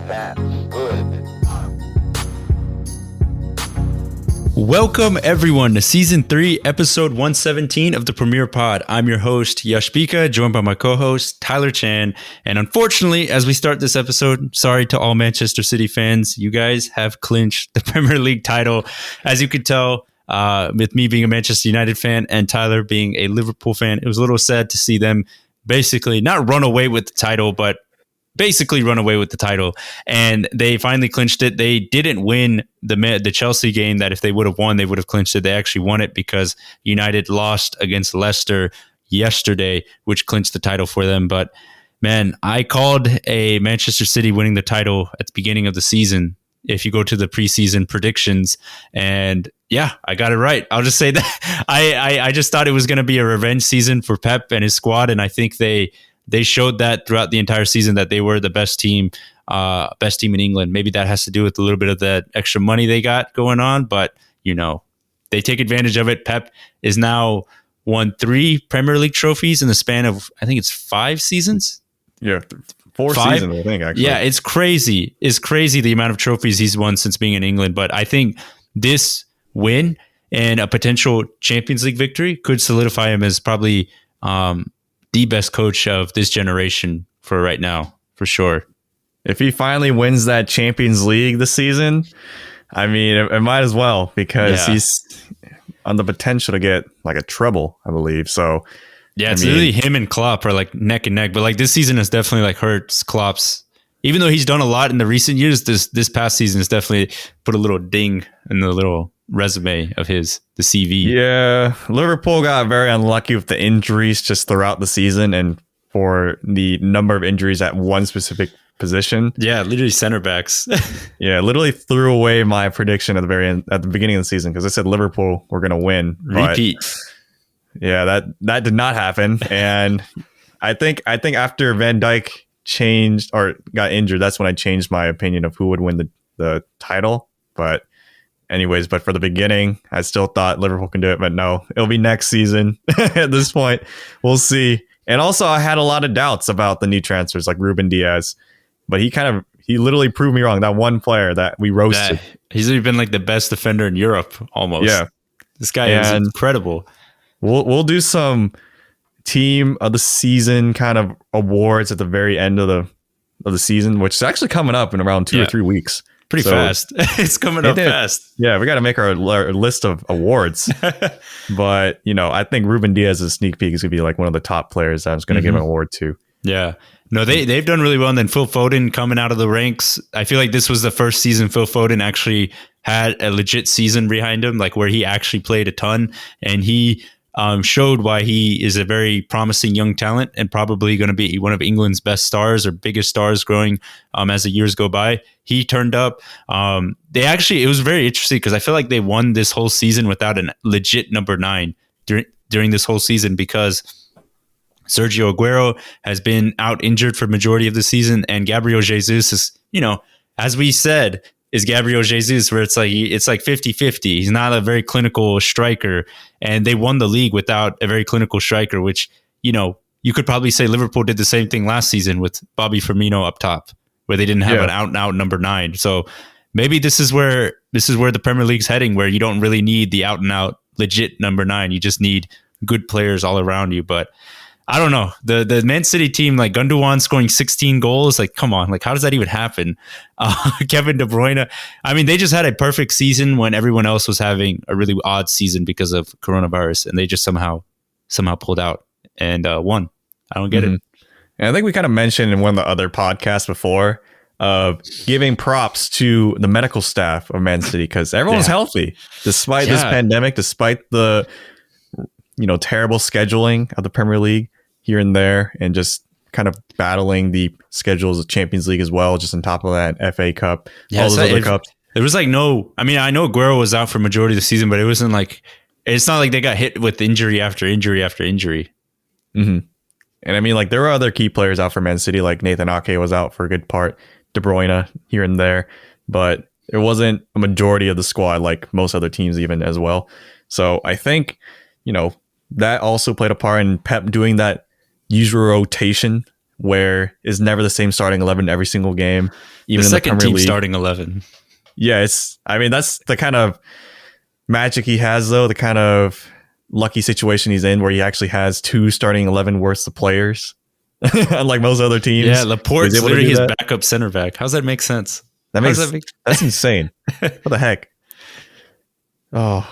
That's good. Welcome everyone to season 3, episode 117 of the Premier Pod. I'm your host, Yash Bika, joined by my co-host, Tyler Chan. And unfortunately, as we start this episode, sorry to all Manchester City fans, you guys have clinched the Premier League title. As you could tell, with me being a Manchester United fan and Tyler being a Liverpool fan, it was a little sad to see them basically not run away with the title, but basically run away with the title. And they finally clinched it. They didn't win the Chelsea game that if they would have won, they would have clinched it. They actually won it because United lost against Leicester yesterday, which clinched the title for them. But man, I called a Manchester City winning the title at the beginning of the season. If you go to the preseason predictions, and yeah, I got it right. I'll just say that I just thought it was going to be a revenge season for Pep and his squad. And I think they showed that throughout the entire season that they were the best team in England. Maybe that has to do with a little bit of that extra money they got going on, but you know, they take advantage of it. Pep is now won 3 Premier League trophies in the span of, I think it's 5 seasons. Yeah, 4 seasons, I think, actually. Yeah, it's crazy. It's crazy the amount of trophies he's won since being in England. But I think this win and a potential Champions League victory could solidify him as probably the best coach of this generation for right now, for sure. If he finally wins that Champions League this season, I mean, it might as well, because he's on the potential to get like a treble, I believe. So yeah, it's really him and Klopp are like neck and neck. But like this season has definitely like hurt Klopp's. Even though he's done a lot in the recent years, this past season has definitely put a little ding in the little resume of his, the CV. Yeah, Liverpool got very unlucky with the injuries just throughout the season, and for the number of injuries at one specific position. Yeah, literally center backs. Yeah, literally threw away my prediction at the very end, at the beginning of the season, because I said Liverpool were going to win. Repeat. Yeah, that did not happen, and I think after Van Dijk changed or got injured, that's when I changed my opinion of who would win the title. But anyways, but for the beginning, I still thought Liverpool can do it, but no, it'll be next season. At this point, we'll see. And also, I had a lot of doubts about the new transfers like Ruben Diaz, but he literally proved me wrong. That one player that we roasted. He's been like the best defender in Europe almost. Yeah, this guy is incredible. We'll do some team of the season kind of awards at the very end of the season, which is actually coming up in around 2 or 3 weeks. Pretty fast. It's coming up fast. Yeah, we got to make our list of awards. But, you know, I think Ruben Diaz's sneak peek is going to be like one of the top players that I was going to give an award to. Yeah. No, they've done really well. And then Phil Foden coming out of the ranks. I feel like this was the first season Phil Foden actually had a legit season behind him, like where he actually played a ton. And he showed why he is a very promising young talent and probably going to be one of England's best stars or biggest stars growing as the years go by. He turned up. It was very interesting because I feel like they won this whole season without a legit number 9 during this whole season, because Sergio Aguero has been out injured for majority of the season, and Gabriel Jesus is, you know, as we said, is Gabriel Jesus, where it's like 50-50. He's not a very clinical striker, and they won the league without a very clinical striker, which, you know, you could probably say Liverpool did the same thing last season with Bobby Firmino up top, where they didn't have an out and out number 9. So maybe this is where the Premier League's heading, where you don't really need the out and out legit number 9. You just need good players all around you. But I don't know. The Man City team, like Gundogan scoring 16 goals, like, come on, like, how does that even happen? Kevin De Bruyne, I mean, they just had a perfect season when everyone else was having a really odd season because of coronavirus, and they just somehow pulled out and won. I don't get it. And I think we kind of mentioned in one of the other podcasts before of giving props to the medical staff of Man City, because everyone's healthy despite this pandemic, despite the terrible scheduling of the Premier League here and there, and just kind of battling the schedules of Champions League as well, just on top of that, FA Cup, all those other cups. There was like I know Aguero was out for majority of the season, but it's not like they got hit with injury after injury after injury. Mm-hmm. And I mean, like, there were other key players out for Man City, like Nathan Ake was out for a good part, De Bruyne here and there, but it wasn't a majority of the squad like most other teams even as well. So I think, that also played a part in Pep doing that usual rotation where it's never the same starting 11 every single game, even The in the second Premier team League. starting 11. Yeah, I mean, that's the kind of magic he has, though, the kind of lucky situation he's in where he actually has 2 starting 11 worth of players, unlike most other teams. Yeah, Laporte's literally his backup center back. How does that make sense? That's insane. What the heck? Oh,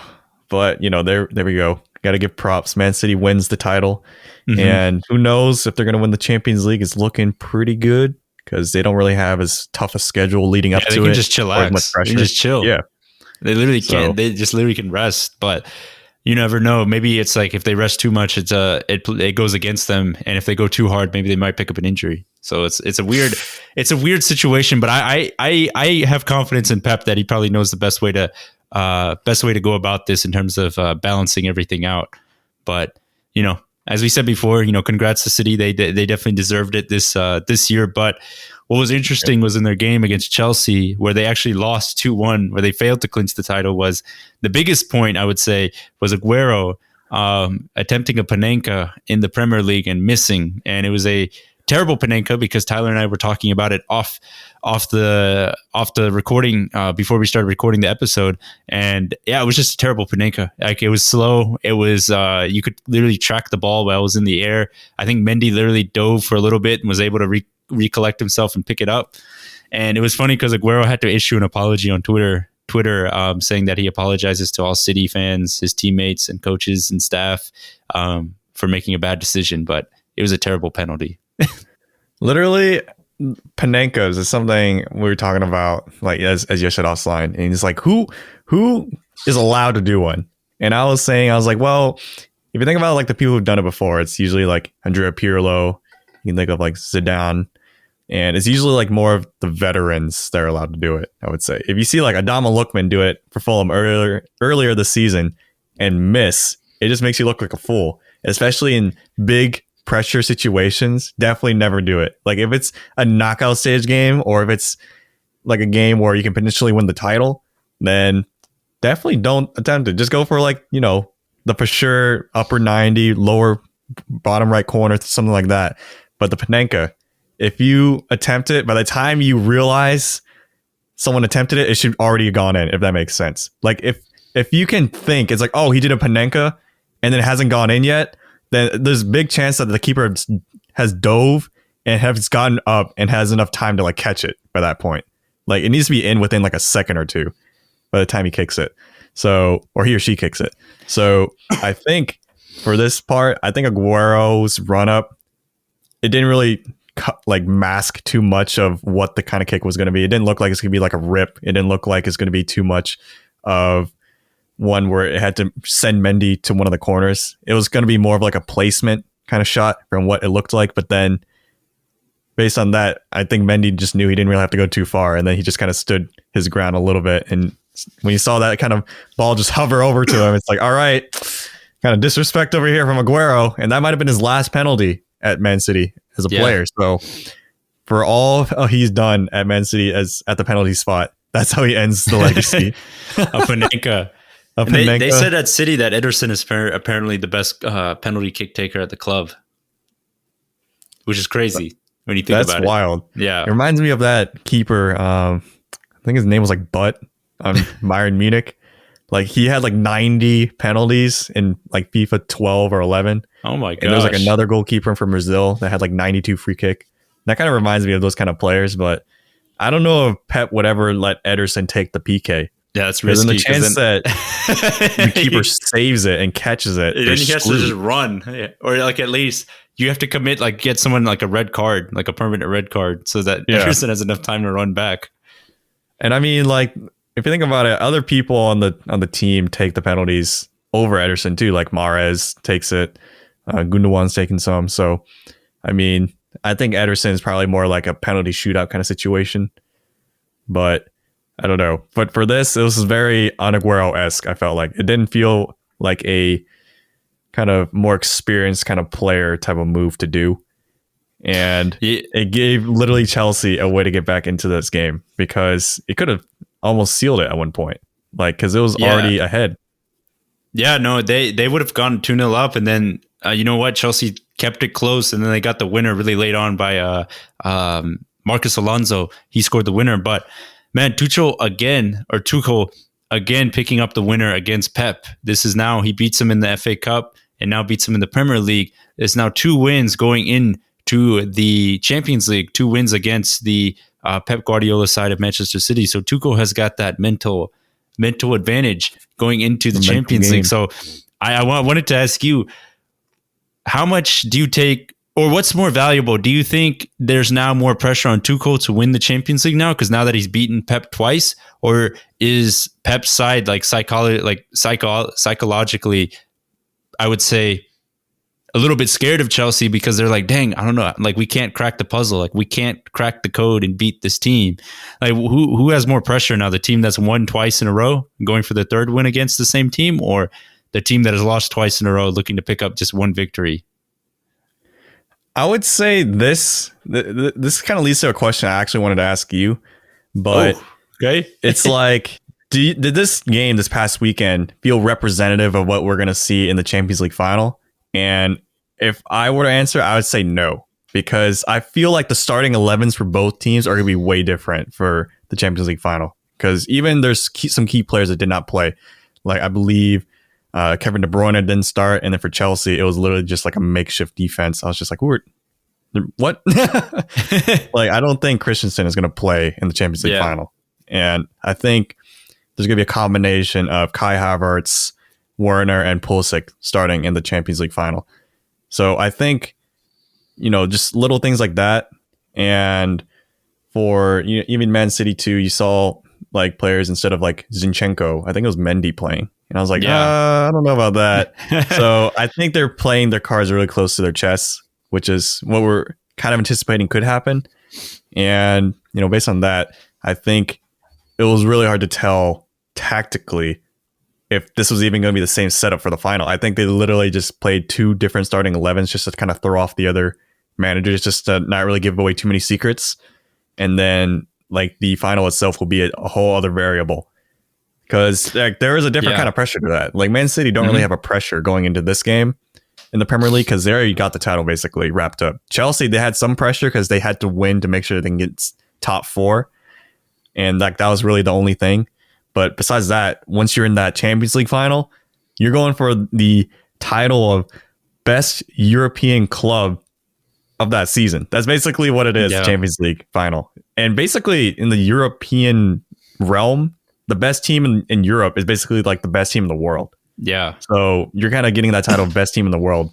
but there we go. Got to give props. Man City wins the title, and who knows if they're going to win the Champions League? It's looking pretty good because they don't really have as tough a schedule leading up to it. They can just chillax. They can just chill. Yeah, they literally can't. They just literally can rest, but you never know. Maybe it's like if they rest too much, it goes against them, and if they go too hard, maybe they might pick up an injury. So it's a weird situation. But I have confidence in Pep that he probably knows the best way to go about this in terms of balancing everything out. But as we said before, congrats to City. They definitely deserved it this year. But what was interesting was in their game against Chelsea, where they actually lost 2-1, where they failed to clinch the title. Was the biggest point, I would say, was Aguero attempting a panenka in the Premier League and missing, and it was a terrible panenka because Tyler and I were talking about it off the recording before we started recording the episode, and yeah, it was just a terrible panenka. Like, it was slow. It was you could literally track the ball while it was in the air. I think Mendy literally dove for a little bit and was able to recollect himself and pick it up. And it was funny because Aguero had to issue an apology on Twitter saying that he apologizes to all City fans, his teammates and coaches and staff for making a bad decision, but it was a terrible penalty. Literally, panenkas is something we were talking about, like as you said offline, and it's like who is allowed to do one? And I was like, well, if you think about like the people who've done it before, it's usually like Andrea Pirlo. You can think of like Zidane, and it's usually like more of the veterans that are allowed to do it. I would say if you see like Adama Lookman do it for Fulham earlier this season and miss, it just makes you look like a fool, especially in big pressure situations. Definitely never do it. Like if it's a knockout stage game or if it's like a game where you can potentially win the title, then definitely don't attempt it. Just go for like, the for sure upper 90, lower bottom right corner, something like that. But the panenka, if you attempt it, by the time you realize someone attempted it, it should already have gone in, if that makes sense. Like if you can think it's like, oh, he did a panenka and then it hasn't gone in yet, then there's a big chance that the keeper has dove and has gotten up and has enough time to like catch it by that point. Like it needs to be in within like a second or two by the time he kicks it. So, or he or she kicks it. So I think for this part, I think Aguero's run up, it didn't really mask too much of what the kind of kick was going to be. It didn't look like it's going to be like a rip. It didn't look like it's going to be too much of one where it had to send Mendy to one of the corners. It was going to be more of like a placement kind of shot from what it looked like. But then based on that, I think Mendy just knew he didn't really have to go too far. And then he just kind of stood his ground a little bit. And when you saw that kind of ball just hover over to him, it's like, all right, kind of disrespect over here from Aguero. And that might have been his last penalty at Man City as a player. So for all he's done at Man City as at the penalty spot, that's how he ends the legacy. A panenka. They said at City that Ederson is apparently the best penalty kick taker at the club, which is crazy when you think about it. That's wild. Yeah. It reminds me of that keeper. I think his name was like Butt on Bayern Munich. Like he had like 90 penalties in like FIFA 12 or 11. Oh my god! And there's like another goalkeeper from Brazil that had like 92 free kick. That kind of reminds me of those kind of players, but I don't know if Pep would ever let Ederson take the PK. Yeah, it's risky. The chance that the keeper saves it and catches it, then he has to just run, or like at least you have to commit, like get someone like a red card, like a permanent red card, so that Ederson has enough time to run back. And I mean, like if you think about it, other people on the team take the penalties over Ederson too. Like Mahrez takes it, Gundogan's taking some. So I mean, I think Ederson is probably more like a penalty shootout kind of situation, but I don't know. But for this, it was very Aguero-esque. I felt like it didn't feel like a kind of more experienced kind of player type of move to do. And it gave literally Chelsea a way to get back into this game because it could have almost sealed it at one point. Like, because it was already ahead. Yeah, no, they would have gone 2-0 up, and then you know what? Chelsea kept it close, and then they got the winner really late on by Marcus Alonso. He scored the winner, but man, Tuchel again picking up the winner against Pep. This is now, he beats him in the FA Cup and now beats him in the Premier League. There's now 2 wins going into the Champions League, 2 wins against the Pep Guardiola side of Manchester City. So Tuchel has got that mental advantage going into the Champions League. So I wanted to ask you, how much do you take, or what's more valuable? Do you think there's now more pressure on Tuchel to win the Champions League now, because now that he's beaten Pep twice, or is Pep's side psychologically, I would say, a little bit scared of Chelsea because they're like, dang, I don't know, like we can't crack the puzzle, like we can't crack the code and beat this team. Like who has more pressure now? The team that's won twice in a row, going for the 3rd win against the same team, or the team that has lost twice in a row, looking to pick up just 1 victory? I would say this kind of leads to a question I actually wanted to ask you, but okay, it's like, did this game this past weekend feel representative of what we're going to see in the Champions League final? And if I were to answer, I would say no, because I feel like the starting 11s for both teams are going to be way different for the Champions League final, because even there's some key players that did not play. Like I believe Kevin De Bruyne didn't start, and then for Chelsea, it was literally just like a makeshift defense. I was just like, what? Like, I don't think Christensen is going to play in the Champions League final. And I think there's going to be a combination of Kai Havertz, Werner, and Pulisic starting in the Champions League final. So I think, just little things like that. And for even Man City too, you saw like players instead of like Zinchenko, I think it was Mendy playing. And I was like, I don't know about that. So I think they're playing their cards really close to their chests, which is what we're kind of anticipating could happen. And, based on that, I think it was really hard to tell tactically if this was even going to be the same setup for the final. I think they literally just played 2 different starting 11s just to kind of throw off the other managers, just to not really give away too many secrets. And then like the final itself will be a whole other variable. Because like, there is a different kind of pressure to that. Like Man City don't really have a pressure going into this game in the Premier League because they already got the title basically wrapped up. Chelsea, they had some pressure because they had to win to make sure they can get top 4. And like that was really the only thing. But besides that, once you're in that Champions League final, you're going for the title of best European club of that season. That's basically what it is, Champions League final. And basically in the European realm, the best team in Europe is basically like the best team in the world. Yeah. So you're kind of getting that title of best team in the world,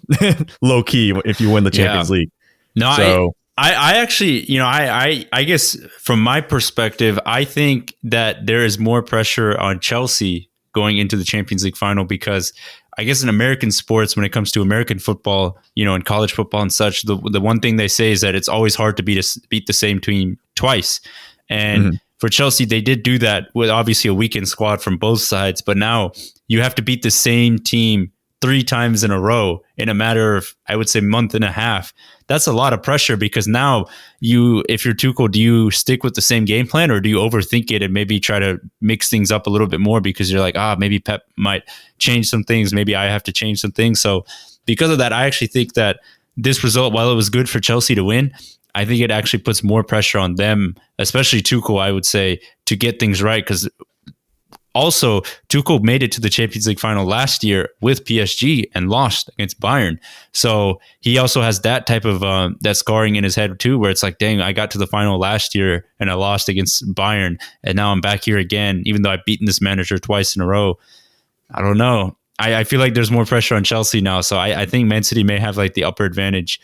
low key, if you win the Champions League. No, so, I actually, I guess from my perspective, I think that there is more pressure on Chelsea going into the Champions League final because I guess in American sports, when it comes to American football, in college football and such, the one thing they say is that it's always hard to beat the same team twice. And for Chelsea, they did do that with obviously a weakened squad from both sides. But now you have to beat the same team 3 times in a row in a matter of, I would say, month and a half. That's a lot of pressure because now if you're Tuchel, do you stick with the same game plan or do you overthink it and maybe try to mix things up a little bit more because you're like, maybe Pep might change some things. Maybe I have to change some things. So because of that, I actually think that this result, while it was good for Chelsea to win, I think it actually puts more pressure on them, especially Tuchel, I would say, to get things right. Because also, Tuchel made it to the Champions League final last year with PSG and lost against Bayern. So he also has that type of that scarring in his head too, where it's like, dang, I got to the final last year and I lost against Bayern, and now I'm back here again, even though I've beaten this manager twice in a row. I don't know. I feel like there's more pressure on Chelsea now. So I think Man City may have like the upper advantage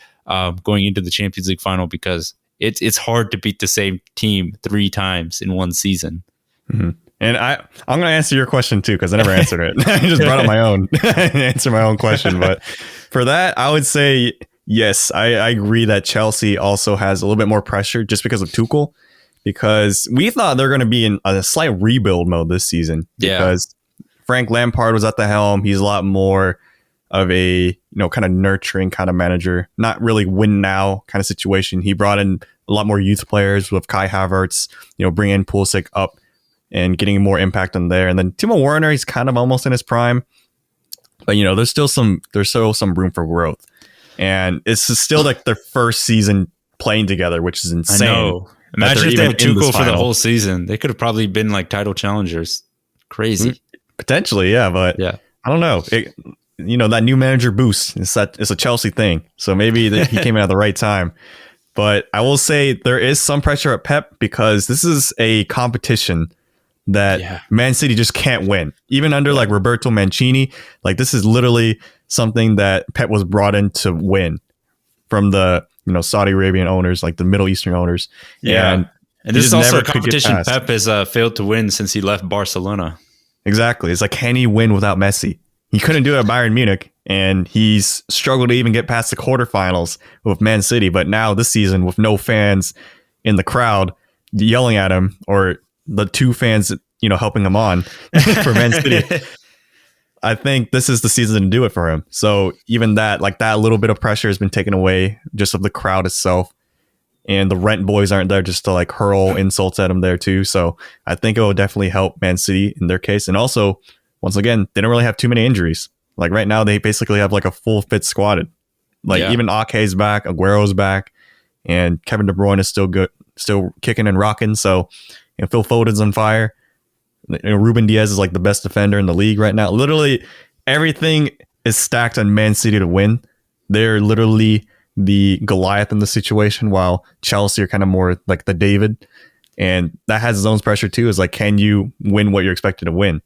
going into the Champions League final because it's hard to beat the same team 3 times in one season. Mm-hmm. And I'm going to answer your question too, because I never answered it. I just brought up my own, answer my own question. But for that, I would say, yes, I agree that Chelsea also has a little bit more pressure just because of Tuchel, because we thought they're going to be in a slight rebuild mode this season because Frank Lampard was at the helm. He's a lot more of a, kind of nurturing kind of manager, not really win now kind of situation. He brought in a lot more youth players with Kai Havertz, bring in Pulisic up and getting more impact on there. And then Timo Werner, he's kind of almost in his prime. But there's still some room for growth, and it's still like their first season playing together, which is insane. I know. Imagine if they had Tuchel for the whole season. They could have probably been like title challengers. Crazy. Potentially, yeah, but yeah. I don't know. That new manager boost, it's a Chelsea thing. So maybe he came in at the right time. But I will say there is some pressure at Pep because this is a competition that Man City just can't win. Even under like Roberto Mancini, like this is literally something that Pep was brought in to win from the Saudi Arabian owners, like the Middle Eastern owners. Yeah. And this is also a competition Pep has failed to win since he left Barcelona. Exactly. It's like, can he win without Messi? He couldn't do it at Bayern Munich, and he's struggled to even get past the quarterfinals with Man City. But now this season, with no fans in the crowd yelling at him, or the two fans, helping him on for Man City, I think this is the season to do it for him. So even that little bit of pressure has been taken away just of the crowd itself. And the rent boys aren't there just to like hurl insults at him there too. So I think it will definitely help Man City in their case. And also, once again, they don't really have too many injuries. Like right now, they basically have like a full fit squad. Like even Ake's back, Aguero's back, and Kevin De Bruyne is still good, still kicking and rocking. So Phil Foden's on fire. Ruben Diaz is like the best defender in the league right now. Literally everything is stacked on Man City to win. They're literally the Goliath in the situation, while Chelsea are kind of more like the David, and that has its own pressure too. Is like, can you win what you're expected to win?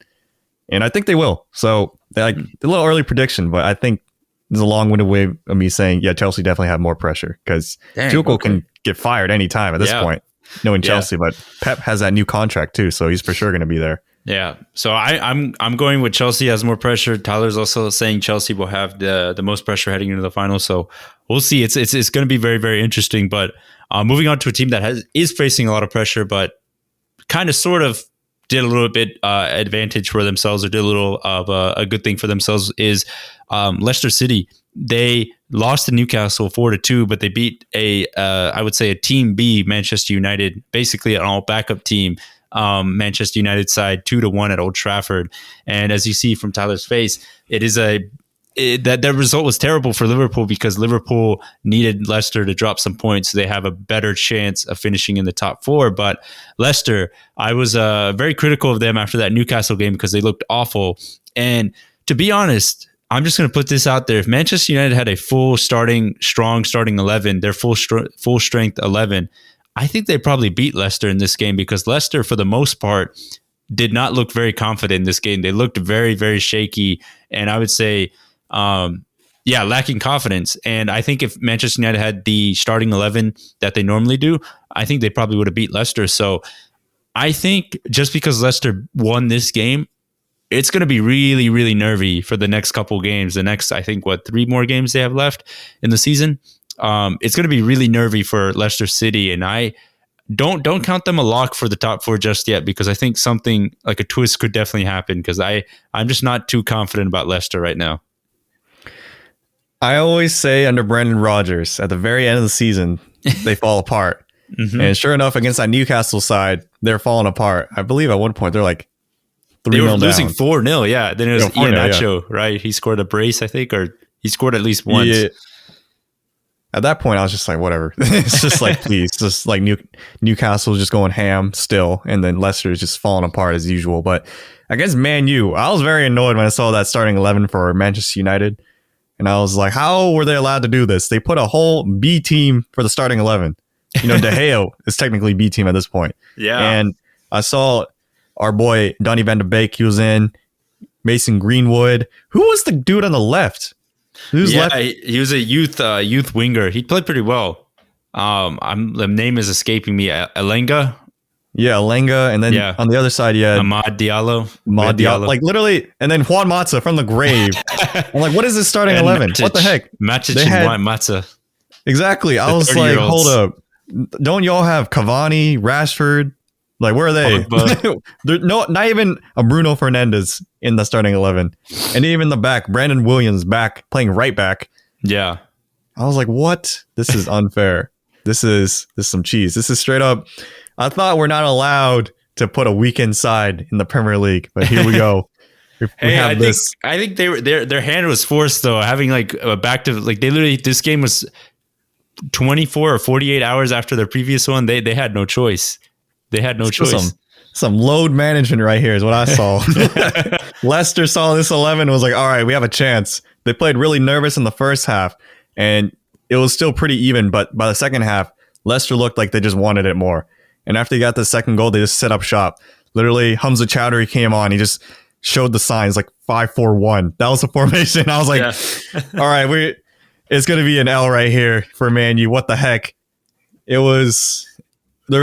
And I think they will. So like a little early prediction, but I think there's a long-winded way of me saying, Chelsea definitely have more pressure because Tuchel can get fired anytime at this point, knowing Chelsea. But Pep has that new contract too, so he's for sure going to be there. Yeah, so I'm going with Chelsea has more pressure. Tyler's also saying Chelsea will have the most pressure heading into the final. So we'll see. It's going to be very, very interesting. But moving on to a team that is facing a lot of pressure, but kind of sort of did a little bit advantage for themselves, or did a little of a good thing for themselves, is Leicester City. They lost to Newcastle 4-2, but they beat I would say a Team B Manchester United, basically an all backup team. Manchester United side 2-1 at Old Trafford. And as you see from Tyler's face, that result was terrible for Liverpool because Liverpool needed Leicester to drop some points so they have a better chance of finishing in the top four. But Leicester, I was very critical of them after that Newcastle game because they looked awful. And to be honest, I'm just going to put this out there. If Manchester United had a strong starting 11, their full strength 11, I think they probably beat Leicester in this game because Leicester, for the most part, did not look very confident in this game. They looked very, very shaky, and I would say, lacking confidence. And I think if Manchester United had the starting 11 that they normally do, I think they probably would have beat Leicester. So I think just because Leicester won this game, it's going to be really, really nervy for the next couple games. The next, I think, 3 more games they have left in the season. It's going to be really nervy for Leicester City, and I don't count them a lock for the top 4 just yet because I think something like a twist could definitely happen because I'm just not too confident about Leicester right now. I always say under Brendan Rodgers, at the very end of the season, they fall apart. Mm-hmm. And sure enough, against that Newcastle side, they're falling apart. I believe at one point they're like 3-0 They were losing down. 4-0, yeah. Then it was Iheanacho, right? He scored a brace, I think, or he scored at least once. Yeah. At that point, I was just like, whatever. It's just like, please, just like Newcastle just going ham still, and then Leicester is just falling apart as usual. But against Man U, I was very annoyed when I saw that starting 11 for Manchester United, and I was like, how were they allowed to do this? They put a whole B team for the starting 11. De Gea is technically B team at this point. Yeah, and I saw our boy Donny van de Beek. He was in. Mason Greenwood. Who was the dude on the left? Left? He was a youth winger. He played pretty well. The name is escaping me. Alenga. Yeah, Alenga, and then on the other side, Amad Diallo. Like literally, and then Juan Mata from the grave. I'm like, what is this starting 11? Matic, what the heck? Matic and Juan Mata. Exactly. I was like, hold up. Don't y'all have Cavani, Rashford? Like, where are they? They're not even a Bruno Fernandes in the starting 11. And even the back, Brandon Williams back, playing right back. Yeah. I was like, what? This is unfair. This is some cheese. This is straight up. I thought we're not allowed to put a weekend side in the Premier League, but here we go. We Hey, have this. I think their hand was forced though, having like a back to like they literally this game was 24 or 48 hours after their previous one. They had no choice. They had no choice. Some load management right here is what I saw. Leicester saw this 11 and was like, all right, we have a chance. They played really nervous in the first half, and it was still pretty even. But by the second half, Leicester looked like they just wanted it more. And after they got the second goal, they just set up shop. Literally, Hamza Chowdhury came on. He just showed the signs like 5-4-1. That was the formation. I was like, all right, it's going to be an L right here for Man U. What the heck? There was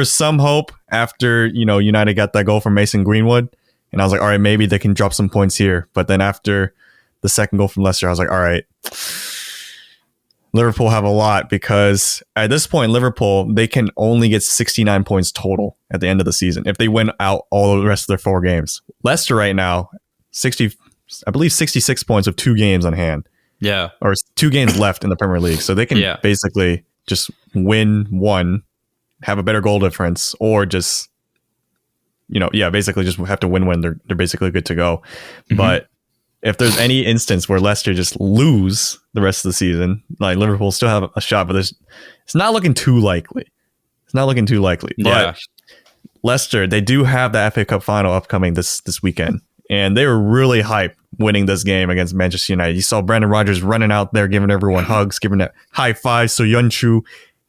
some hope after, United got that goal from Mason Greenwood. And I was like, all right, maybe they can drop some points here. But then after the second goal from Leicester, I was like, all right, Liverpool have a lot, because at this point, Liverpool, they can only get 69 points total at the end of the season if they win out all the rest of their 4 games. Leicester right now, 66 points with 2 games on hand. Yeah. Or 2 games left in the Premier League. So they can basically just win one, have a better goal difference, or just, basically just have to win when they're basically good to go. Mm-hmm. But if there's any instance where Leicester just lose the rest of the season, like Liverpool still have a shot, but it's not looking too likely. But Leicester, they do have the FA Cup final upcoming this weekend, and they were really hyped winning this game against Manchester United. You saw Brendan Rodgers running out there, giving everyone hugs, giving that high five. So Yunchu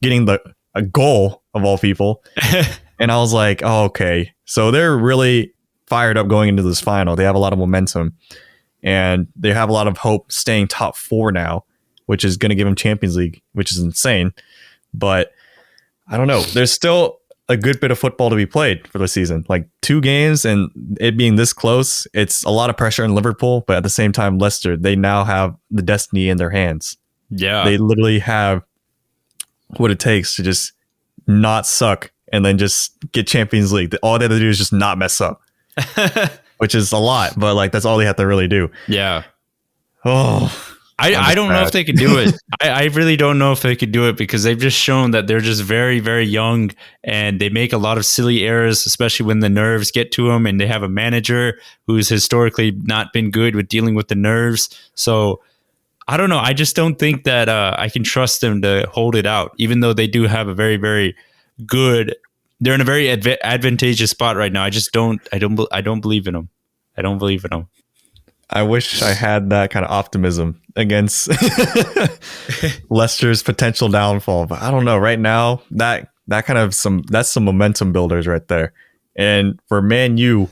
getting a goal of all people. And I was like, oh, okay. So they're really fired up going into this final. They have a lot of momentum, and they have a lot of hope staying top 4 now, which is going to give them Champions League, which is insane. But I don't know. There's still a good bit of football to be played for the season. Like 2 games and it being this close, it's a lot of pressure on Liverpool. But at the same time, Leicester, they now have the destiny in their hands. Yeah. They literally have what it takes to just not suck and then just get Champions League. All they have to do is just not mess up, which is a lot, but like that's all they have to really do. Yeah. Oh, I don't know if they could do it. I really don't know if they could do it, because they've just shown that they're just very, very young, and they make a lot of silly errors, especially when the nerves get to them, and they have a manager who's historically not been good with dealing with the nerves. So I don't know. I just don't think that I can trust them to hold it out, even though they do have a very, very good. They're in a very advantageous spot right now. I don't believe in them. I don't believe in them. I wish I had that kind of optimism against Leicester's potential downfall, but I don't know. Right now, that's some momentum builders right there. And for Man U,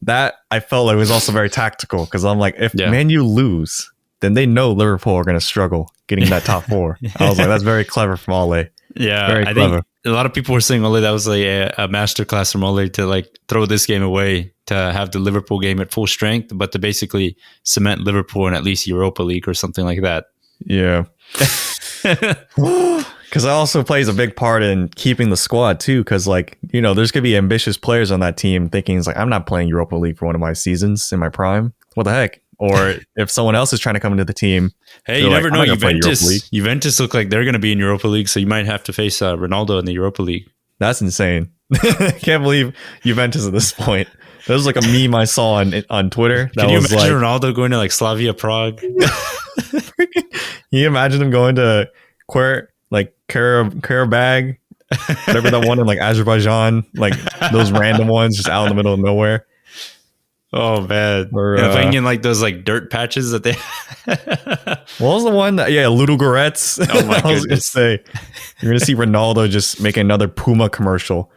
that I felt like was also very tactical, because I'm like, if Man U lose, then they know Liverpool are going to struggle getting that top 4. I was like, that's very clever from Ole. Yeah, very clever. I think a lot of people were saying Ole, that was like a masterclass from Ole to like throw this game away, to have the Liverpool game at full strength, but to basically cement Liverpool in at least Europa League or something like that. Yeah. Because it also plays a big part in keeping the squad too, because like, there's going to be ambitious players on that team thinking, it's like, I'm not playing Europa League for one of my seasons in my prime. What the heck? Or if someone else is trying to come into the team. Hey, you never know. Juventus look like they're going to be in Europa League, so you might have to face Ronaldo in the Europa League. That's insane. Can't believe Juventus at this point. There was like a meme I saw on Twitter. Can you imagine Ronaldo going to like Slavia Prague? Can you imagine him going to Karabag, whatever that one in like Azerbaijan, like those random ones just out in the middle of nowhere? Oh man, playing in like those like dirt patches that they. What was the one that? Yeah, Ludogorets. Oh my goodness! I was gonna say, you're gonna see Ronaldo just make another Puma commercial,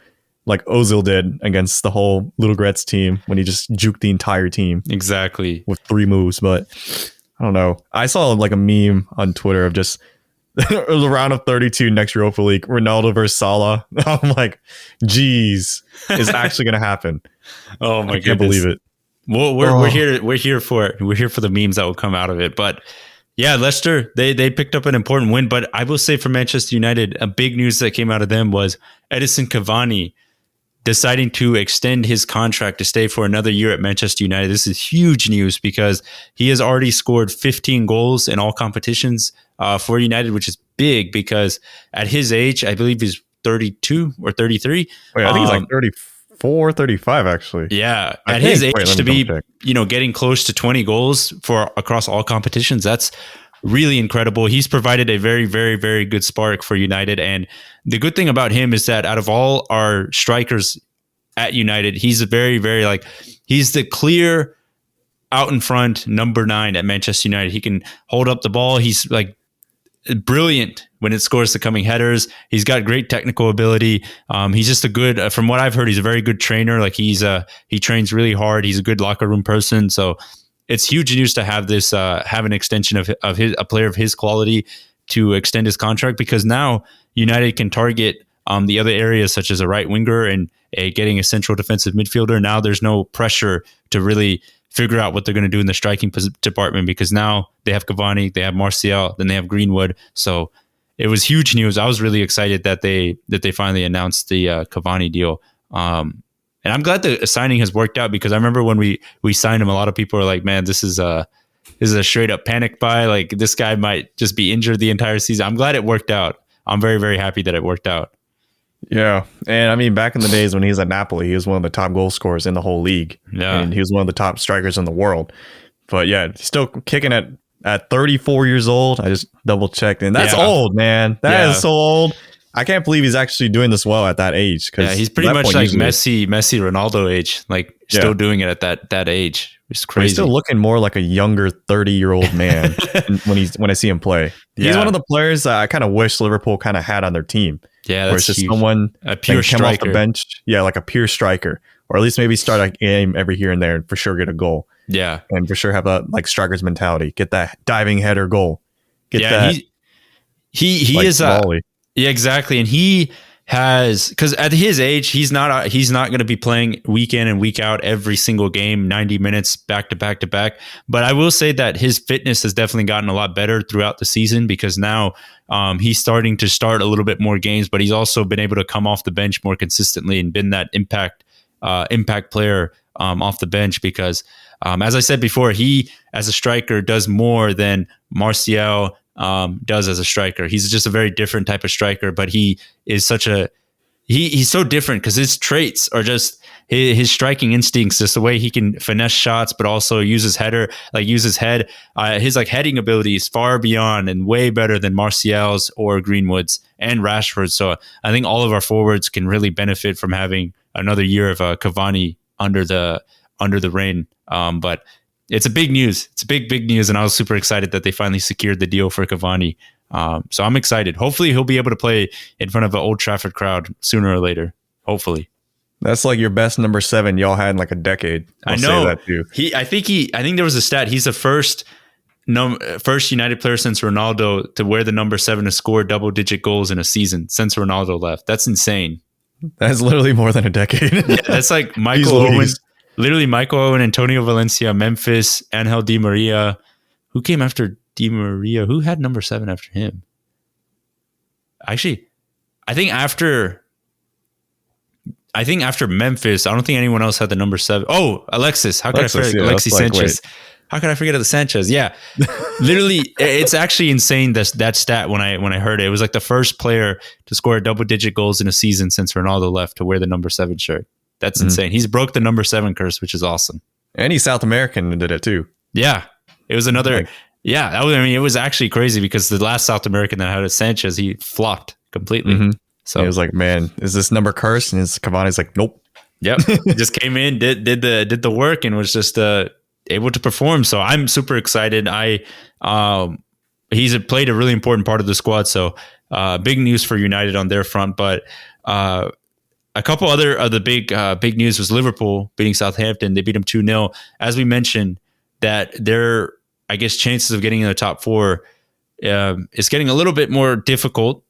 like Ozil did against the whole Ludogorets team when he just juked the entire team. Exactly, with 3 moves. But I don't know. I saw like a meme on Twitter of just it was a round of 32 next Europa League, Ronaldo versus Salah. I'm like, geez, it's actually gonna happen. Oh my goodness! I can't believe it. Well, we're here for it. We're here for the memes that will come out of it. But yeah, Leicester, they picked up an important win. But I will say for Manchester United, a big news that came out of them was Edison Cavani deciding to extend his contract to stay for another year at Manchester United. This is huge news, because he has already scored 15 goals in all competitions for United, which is big, because at his age, I believe he's 32 or 33. Wait, I think he's like 34 435 actually. Yeah, I at his think. Wait, age let to me be, double check. getting close to 20 goals for across all competitions, that's really incredible. He's provided a very, very, very good spark for United. And the good thing about him is that out of all our strikers at United, he's a very, very he's the clear out in front number 9 at Manchester United. He can hold up the ball. He's like brilliant when it scores the coming headers. He's got great technical ability. He's just a good, from what I've heard, he's a very good trainer. Like he trains really hard. He's a good locker room person. So it's huge news to have this, have an extension of a player of his quality to extend his contract, because now United can target the other areas such as a right winger and getting a central defensive midfielder. Now there's no pressure to really figure out what they're going to do in the striking department, because now they have Cavani, they have Martial, then they have Greenwood. So it was huge news. I was really excited that they finally announced the Cavani deal. And I'm glad the signing has worked out, because I remember when we signed him, a lot of people were like, man, this is a straight up panic buy. Like, this guy might just be injured the entire season. I'm glad it worked out. I'm very, very happy that it worked out. Yeah. And I mean, back in the days when he was at Napoli, he was one of the top goal scorers in the whole league. Yeah. And he was one of the top strikers in the world. But yeah, still kicking at 34 years old. I just double checked. And that's old, man. That is so old. I can't believe he's actually doing this well at that age. Yeah, he's pretty much like Messi, Ronaldo age, like still doing it at that age. It's crazy. He's still looking more like a younger 30-year-old man when I see him play. He's one of the players that I kind of wish Liverpool kind of had on their team. Yeah, where it's just huge. someone a pure striker. Come off the bench. Yeah, like a pure striker, or at least maybe start a game every here and there and for sure get a goal. Yeah, and for sure have a striker's mentality. Get that diving header goal. Get that. He is volley. Yeah, exactly, and he has, because at his age, he's not going to be playing week in and week out every single game, 90 minutes back to back to back. But I will say that his fitness has definitely gotten a lot better throughout the season, because now he's starting to start a little bit more games, but he's also been able to come off the bench more consistently and been that impact player off the bench, because as I said before, he as a striker does more than Martial does as a striker. He's just a very different type of striker, but he is he's so different because his traits are just his striking instincts, just the way he can finesse shots, but also use his head. His heading ability is far beyond and way better than Martial's or Greenwood's and Rashford's. So I think all of our forwards can really benefit from having another year of Cavani under the reign. But it's a big news. It's big news. And I was super excited that they finally secured the deal for Cavani. So I'm excited. Hopefully he'll be able to play in front of an Old Trafford crowd sooner or later. Hopefully. That's like your best number 7 y'all had in like a decade. I know. Say that too. I think there was a stat. He's the first United player since Ronaldo to wear the number 7 to score double-digit goals in a season since Ronaldo left. That's insane. That's literally more than a decade. Yeah, that's like Michael Owen. Literally Michael Owen, Antonio Valencia, Memphis, Angel Di Maria. Who came after Di Maria? Who had number 7 after him? Actually, I think after Memphis, I don't think anyone else had the number 7. Oh, Alexis. How could I forget Alexis Sanchez? How could I forget the Sanchez? Yeah. Literally, it's actually insane that stat when I heard it. It was like the first player to score double-digit goals in a season since Ronaldo left to wear the number 7 shirt. That's insane. He's broke the number 7 curse, which is awesome. And he's South American and did it too. Yeah. It was another... it was actually crazy because the last South American that had a Sanchez, he flopped completely. Mm-hmm. So it was like, man, is this number cursed? And Cavani's like, nope. Yep. He just came in, did the work, and was just able to perform. So I'm super excited. He's played a really important part of the squad. So big news for United on their front. But a couple other of the big news was Liverpool beating Southampton. They beat them 2-0. As we mentioned, that their, I guess, chances of getting in the top 4 is getting a little bit more difficult,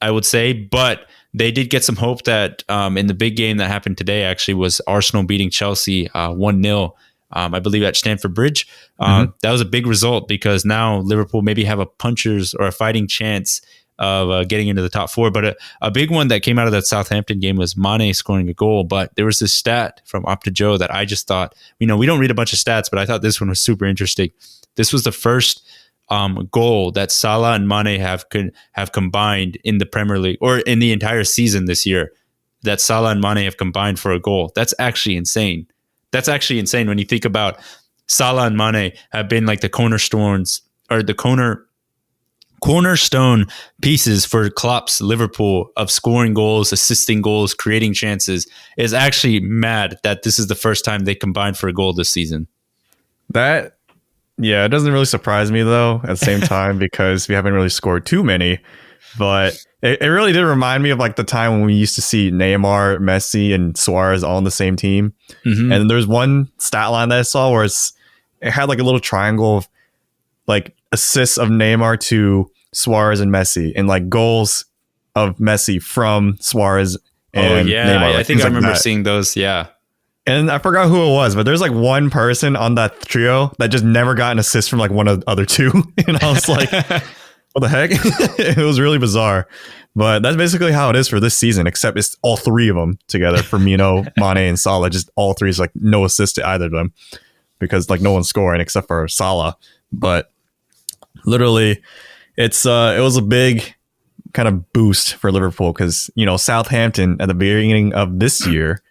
I would say. But they did get some hope that in the big game that happened today, actually, was Arsenal beating Chelsea 1-0. I believe at Stamford Bridge. That was a big result because now Liverpool maybe have a puncher's or a fighting chance of getting into the top 4. But a big one that came out of that Southampton game was Mane scoring a goal. But there was this stat from Opta Joe that I just thought, we don't read a bunch of stats, but I thought this one was super interesting. This was the first goal that Salah and Mane have combined in the Premier League or in the entire season this year. that Salah and Mane have combined for a goal. That's actually insane. That's actually insane when you think about Salah and Mane have been like the cornerstones or the cornerstone pieces for Klopp's Liverpool of scoring goals, assisting goals, creating chances. It's actually mad that this is the first time they combined for a goal this season. It doesn't really surprise me though at the same time because we haven't really scored too many. But it really did remind me of like the time when we used to see Neymar, Messi, and Suarez all on the same team. Mm-hmm. And there's one stat line that I saw where it had like a little triangle of like assists of Neymar to Suarez and Messi, and like goals of Messi from Suarez and Neymar. I think I remember seeing those. Yeah. And I forgot who it was, but there's like one person on that trio that just never got an assist from like one of the other two. And I was like, what the heck? It was really bizarre. But that's basically how it is for this season, except it's all three of them together. Firmino, Mane, and Salah. Just all three is like no assist to either of them because like no one's scoring except for Salah. But literally, it was a big kind of boost for Liverpool because, you know, Southampton at the beginning of this year,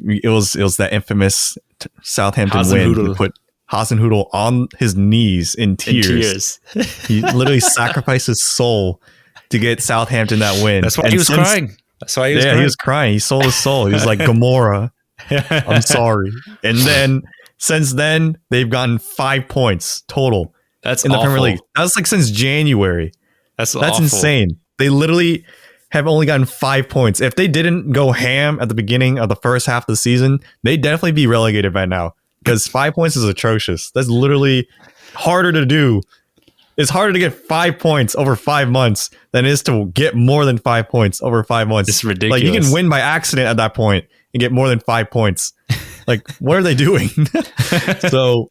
it was that infamous Southampton win. He put Hasenhüttl on his knees in tears. He literally sacrificed his soul to get Southampton that win. That's why he was crying. That's why he was crying. He was crying. He sold his soul. He was like, Gamora, I'm sorry. And then since then, they've gotten 5 points total. That's in the awful. Premier League. That was like since January. That's awful. Insane. They literally have only gotten 5 points. If they didn't go ham at the beginning of the first half of the season, they'd definitely be relegated by now. Because 5 points is atrocious. That's literally harder to do. It's harder to get 5 points over 5 months than it is to get more than 5 points over 5 months. It's ridiculous. Like you can win by accident at that point and get more than 5 points. Like, what are they doing? So,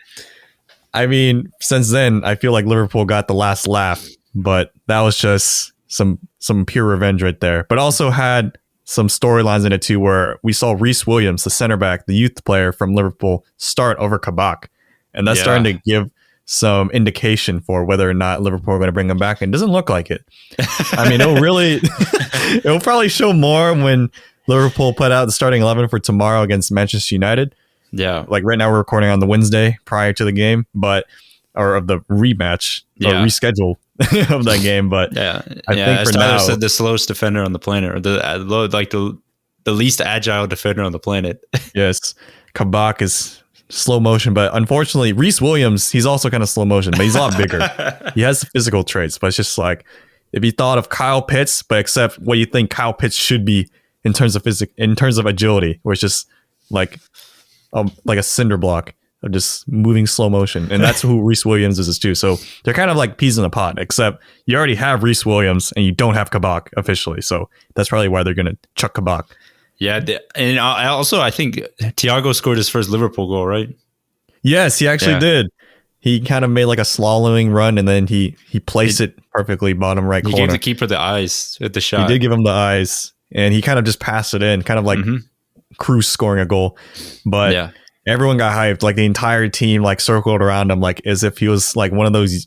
I mean, since then, I feel like Liverpool got the last laugh, but that was just some pure revenge right there. But also had some storylines in it too, where we saw Reece Williams, the center back, the youth player from Liverpool, start over Kabak, and that's starting to give some indication for whether or not Liverpool are going to bring him back. And it doesn't look like it. I mean, it'll probably show more when Liverpool put out the starting 11 for tomorrow against Manchester United. Yeah, like right now we're recording on the Wednesday prior to the game, or of the rematch or reschedule of that game. But I think for Tyler now, said the slowest defender on the planet, or the least agile defender on the planet. Yes, Kabak is slow motion, but unfortunately, Reece Williams, he's also kind of slow motion, but he's a lot bigger. He has physical traits, but it's just like if you thought of Kyle Pitts, but except what you think Kyle Pitts should be in terms of agility, where it's just like a cinder block of just moving slow motion. And that's who Reece Williams is too. So they're kind of like peas in a pod, except you already have Reece Williams and you don't have Kabak officially. So that's probably why they're going to chuck Kabak. Yeah. And I think Thiago scored his first Liverpool goal, right? Yes, he actually did. He kind of made like a slaloming run and then he placed it perfectly bottom right corner. He gave the keeper the eyes at the shot. He did give him the eyes and he kind of just passed it in, kind of like Cruz scoring a goal. But everyone got hyped. Like the entire team like circled around him like as if he was like one of those,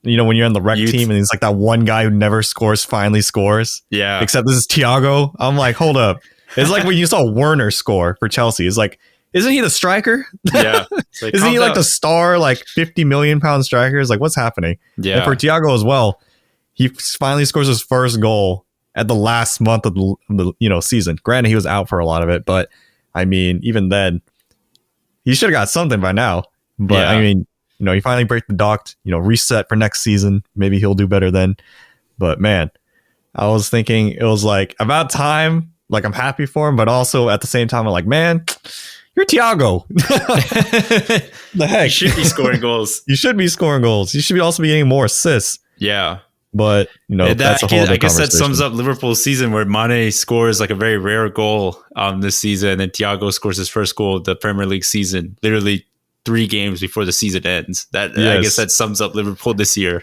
you know, when you're on the rec team and he's like that one guy who never scores finally scores. Yeah. Except this is Thiago. I'm like, hold up. It's like when you saw Werner score for Chelsea. It's like, isn't he the striker? Yeah. Like, isn't he like the star, like 50 million pound striker? It's like, what's happening? Yeah. And for Thiago as well, he finally scores his first goal at the last month of the season. Granted, he was out for a lot of it, but I mean, even then, he should have got something by now. But I mean, he finally break the dock, reset for next season. Maybe he'll do better then. But man, I was thinking it was like about time. Like I'm happy for him, but also at the same time, I'm like, man, you're Thiago. The heck? You should be scoring goals. You should be scoring goals. You should also be getting more assists. Yeah. But, that's a whole other I guess that sums up Liverpool's season where Mane scores like a very rare goal this season. And then Thiago scores his first goal of the Premier League season, literally 3 games before the season ends. I guess that sums up Liverpool this year.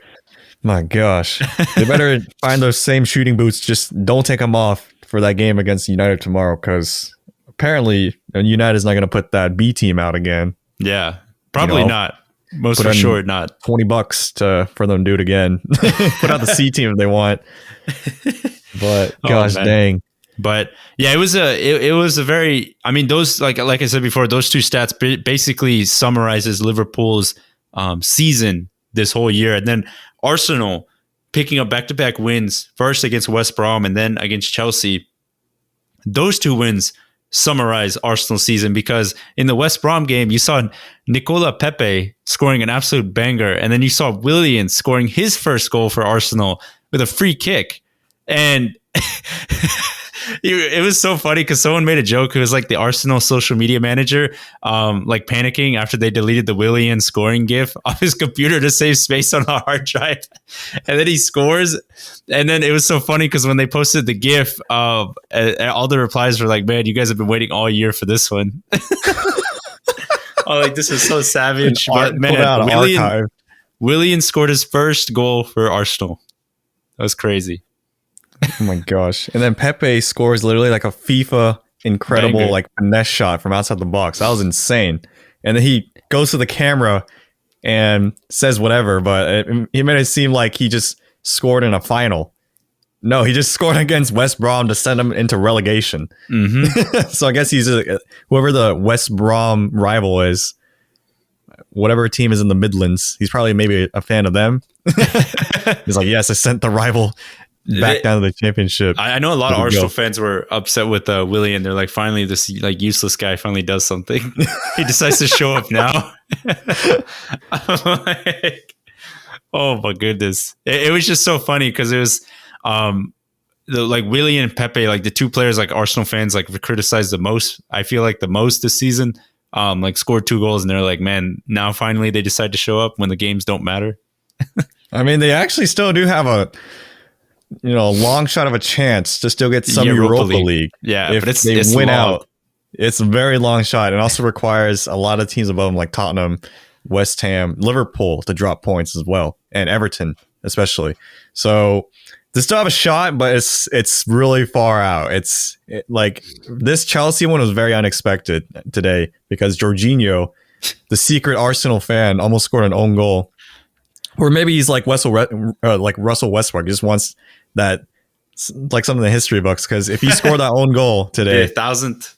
My gosh. They better find those same shooting boots. Just don't take them off for that game against United tomorrow, because apparently United is not going to put that B team out again. Yeah, probably not. Most for sure not. $20 for them to do it again. Put out the C team if they want. But gosh dang. But yeah, it was a very, I mean, those, like I said before, those two stats basically summarizes Liverpool's season this whole year. And then Arsenal picking up back-to-back wins, first against West Brom and then against Chelsea. Those two wins summarize Arsenal's season, because in the West Brom game, you saw Nicola Pepe scoring an absolute banger, and then you saw Willian scoring his first goal for Arsenal with a free kick. And it was so funny because someone made a joke who was like the Arsenal social media manager, like panicking after they deleted the Willian scoring gif off his computer to save space on the hard drive. And then he scores. And then it was so funny because when they posted the gif, all the replies were like, man, you guys have been waiting all year for this one. Oh, like, this is so savage. But man, Willian scored his first goal for Arsenal. That was crazy. Oh my gosh. And then Pepe scores literally like a FIFA incredible banger, like finesse shot from outside the box. That was insane. And then he goes to the camera and says whatever, but he made it seem like he just scored in a final. No, he just scored against West Brom to send him into relegation. Mm-hmm. So I guess he's whoever the West Brom rival is, whatever team is in the Midlands, he's probably maybe a fan of them. He's like, yes, I sent the rival back down to the championship. I know a lot of Arsenal fans were upset with Willian. They're like, finally, this like useless guy finally does something. He decides to show up now. I'm like, oh my goodness! It was just so funny because it was like Willian and Pepe, like the two players like Arsenal fans like criticized the most. I feel like the most this season. Like scored 2 goals and they're like, man, now finally they decide to show up when the games don't matter. I mean, they actually still do have a long shot of a chance to still get some Europa League. Yeah, if but they it's win long. out, it's a very long shot. It also requires a lot of teams above them, like Tottenham, West Ham, Liverpool, to drop points as well, and Everton especially. So they still have a shot, but it's really far out. Like this Chelsea one was very unexpected today because Jorginho, the secret Arsenal fan, almost scored an own goal. Or maybe he's like Russell Westbrook, just wants that, like some of the history books. Because if he scored that own goal today, the 1,000th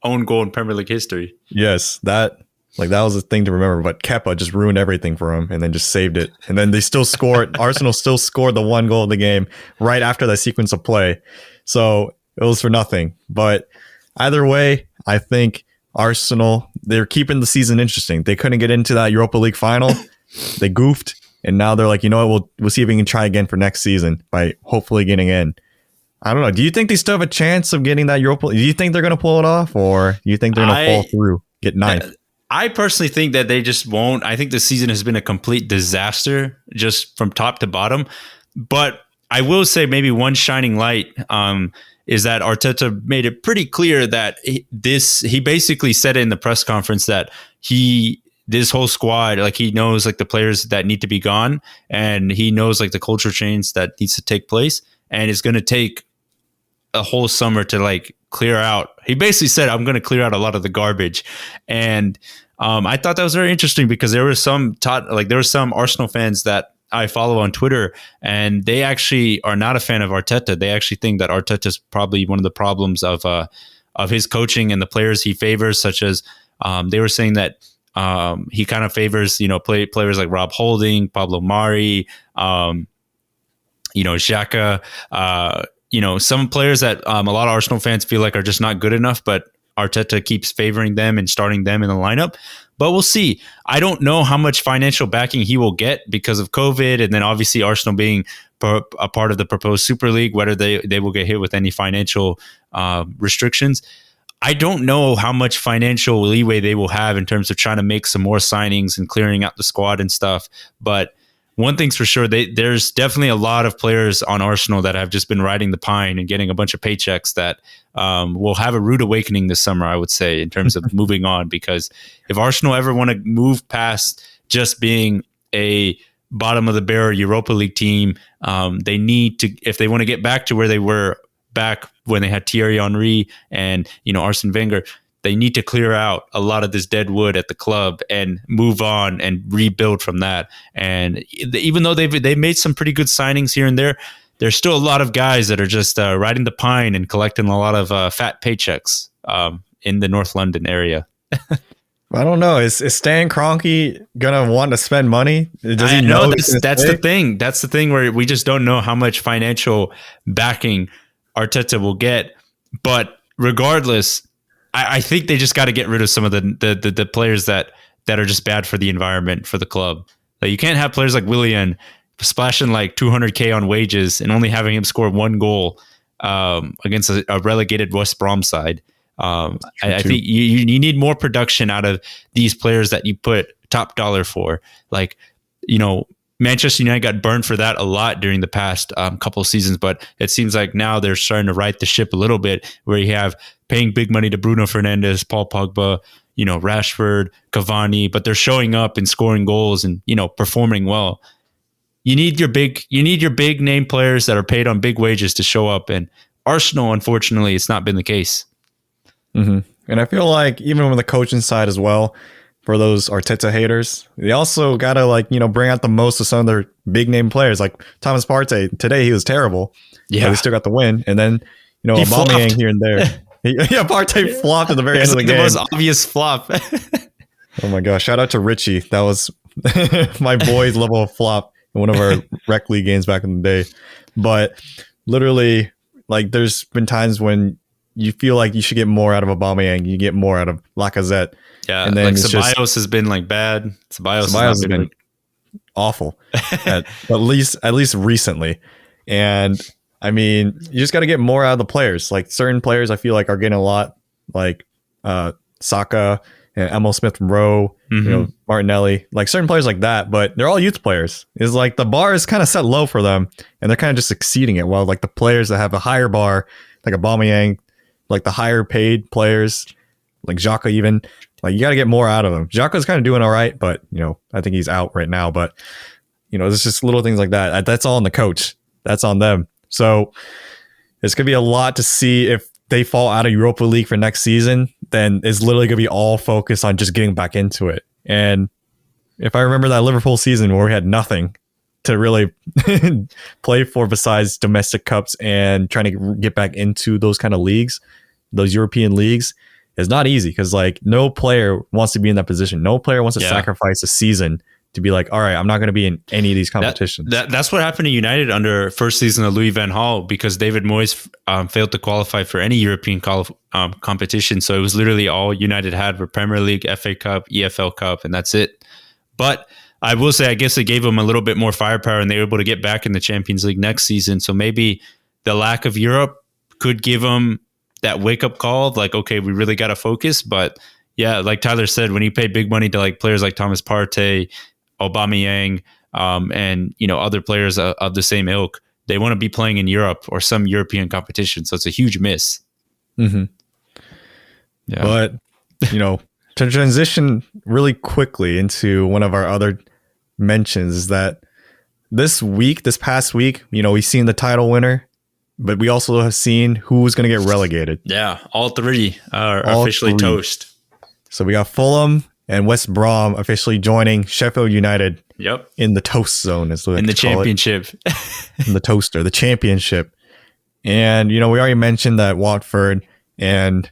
own goal in Premier League history. Yes, that was a thing to remember. But Kepa just ruined everything for him and then just saved it. And then they still scored. Arsenal still scored the 1 goal of the game right after that sequence of play. So it was for nothing. But either way, I think Arsenal, they're keeping the season interesting. They couldn't get into that Europa League final. They goofed. And now they're like, you know what, we'll see if we can try again for next season by hopefully getting in. I don't know. Do you think they still have a chance of getting that Europa League? Do you think they're going to pull it off, or do you think they're going to fall through, get 9th? I personally think that they just won't. I think the season has been a complete disaster just from top to bottom. But I will say maybe one shining light is that Arteta made it pretty clear that he basically said it in the press conference that this whole squad, like he knows like the players that need to be gone, and he knows like the culture change that needs to take place, and it's going to take a whole summer to like clear out. He basically said, I'm going to clear out a lot of the garbage. And I thought that was very interesting because there were some Arsenal fans that I follow on Twitter, and they actually are not a fan of Arteta. They actually think that Arteta is probably one of the problems of his coaching and the players he favors, such as they were saying that he kind of favors, players like Rob Holding, Pablo Mari, Xhaka, some players that a lot of Arsenal fans feel like are just not good enough, but Arteta keeps favoring them and starting them in the lineup. But we'll see. I don't know how much financial backing he will get because of COVID, and then obviously Arsenal being a part of the proposed Super League, whether they will get hit with any financial restrictions. I don't know how much financial leeway they will have in terms of trying to make some more signings and clearing out the squad and stuff. But one thing's for sure, there's definitely a lot of players on Arsenal that have just been riding the pine and getting a bunch of paychecks that will have a rude awakening this summer, I would say, in terms of moving on. Because if Arsenal ever want to move past just being a bottom of the barrel Europa League team, they need to, if they want to get back to where they were back when they had Thierry Henry and Arsene Wenger, they need to clear out a lot of this dead wood at the club and move on and rebuild from that. And even though they've made some pretty good signings here and there, there's still a lot of guys that are just riding the pine and collecting a lot of fat paychecks in the North London area. I don't know. Is Stan Kroenke gonna want to spend money? Does he know that's the thing. That's the thing where we just don't know how much financial backing Arteta will get. But regardless, I think they just got to get rid of some of the players that are just bad for the environment for the club. Like, you can't have players like Willian splashing like 200K on wages and only having him score 1 goal against a relegated West Brom side. I think you need more production out of these players that you put top dollar for. Like, Manchester United got burned for that a lot during the past couple of seasons, but it seems like now they're starting to right the ship a little bit, where you have paying big money to Bruno Fernandes, Paul Pogba, Rashford, Cavani, but they're showing up and scoring goals and, performing well. You need your big name players that are paid on big wages to show up. And Arsenal, unfortunately, it's not been the case. Mm-hmm. And I feel like even on the coaching side as well, for those Arteta haters, they also got to bring out the most of some of their big name players. Like Thomas Partey, today he was terrible. Yeah, but he still got the win. And then, Aubameyang here and there. Partey flopped at the very end of the game. The most obvious flop. Oh my gosh. Shout out to Richie. That was my boy's level of flop in one of our rec league games back in the day. But literally, there's been times when you feel like you should get more out of Aubameyang. You get more out of Lacazette. Yeah, and then Ceballos has been bad. Ceballos has been awful, at least recently. And I mean, you just got to get more out of the players. Like, certain players, I feel like are getting a lot, like Saka and Emil Smith-Rowe, Martinelli, like certain players like that. But they're all youth players. It's like the bar is kind of set low for them, and they're kind of just exceeding it. While like the players that have a higher bar, like Aubameyang, like the higher paid players, like Xhaka even, like you got to get more out of him. Xhaka's kind of doing all right, but I think he's out right now. But it's just little things like that. That's all on the coach. That's on them. So it's gonna be a lot to see if they fall out of Europa League for next season. Then it's literally gonna be all focused on just getting back into it. And if I remember that Liverpool season where we had nothing to really play for besides domestic cups and trying to get back into those kind of leagues, those European leagues, is not easy, because no player wants to be in that position. No player wants to sacrifice a season to be like, all right, I'm not going to be in any of these competitions. That's what happened to United under first season of Louis van Gaal, because David Moyes failed to qualify for any European competition. So it was literally all United had for Premier League, FA Cup, EFL Cup, and that's it. But I will say, I guess it gave them a little bit more firepower, and they were able to get back in the Champions League next season. So maybe the lack of Europe could give them that wake-up call of like, okay, we really got to focus. But yeah, like Tyler said, when you pay big money to like players like Thomas Partey, Aubameyang, and other players of the same ilk, they want to be playing in Europe or some European competition. So it's a huge miss. Mm-hmm. Yeah. But to transition really quickly into one of our other mentions is that this past week, we've seen the title winner, but we also have seen who's going to get relegated. Yeah, all three are officially toast. So we got Fulham and West Brom officially joining Sheffield United. Yep. In the toast zone, is what in the championship. In the toaster, the championship. And we already mentioned that Watford and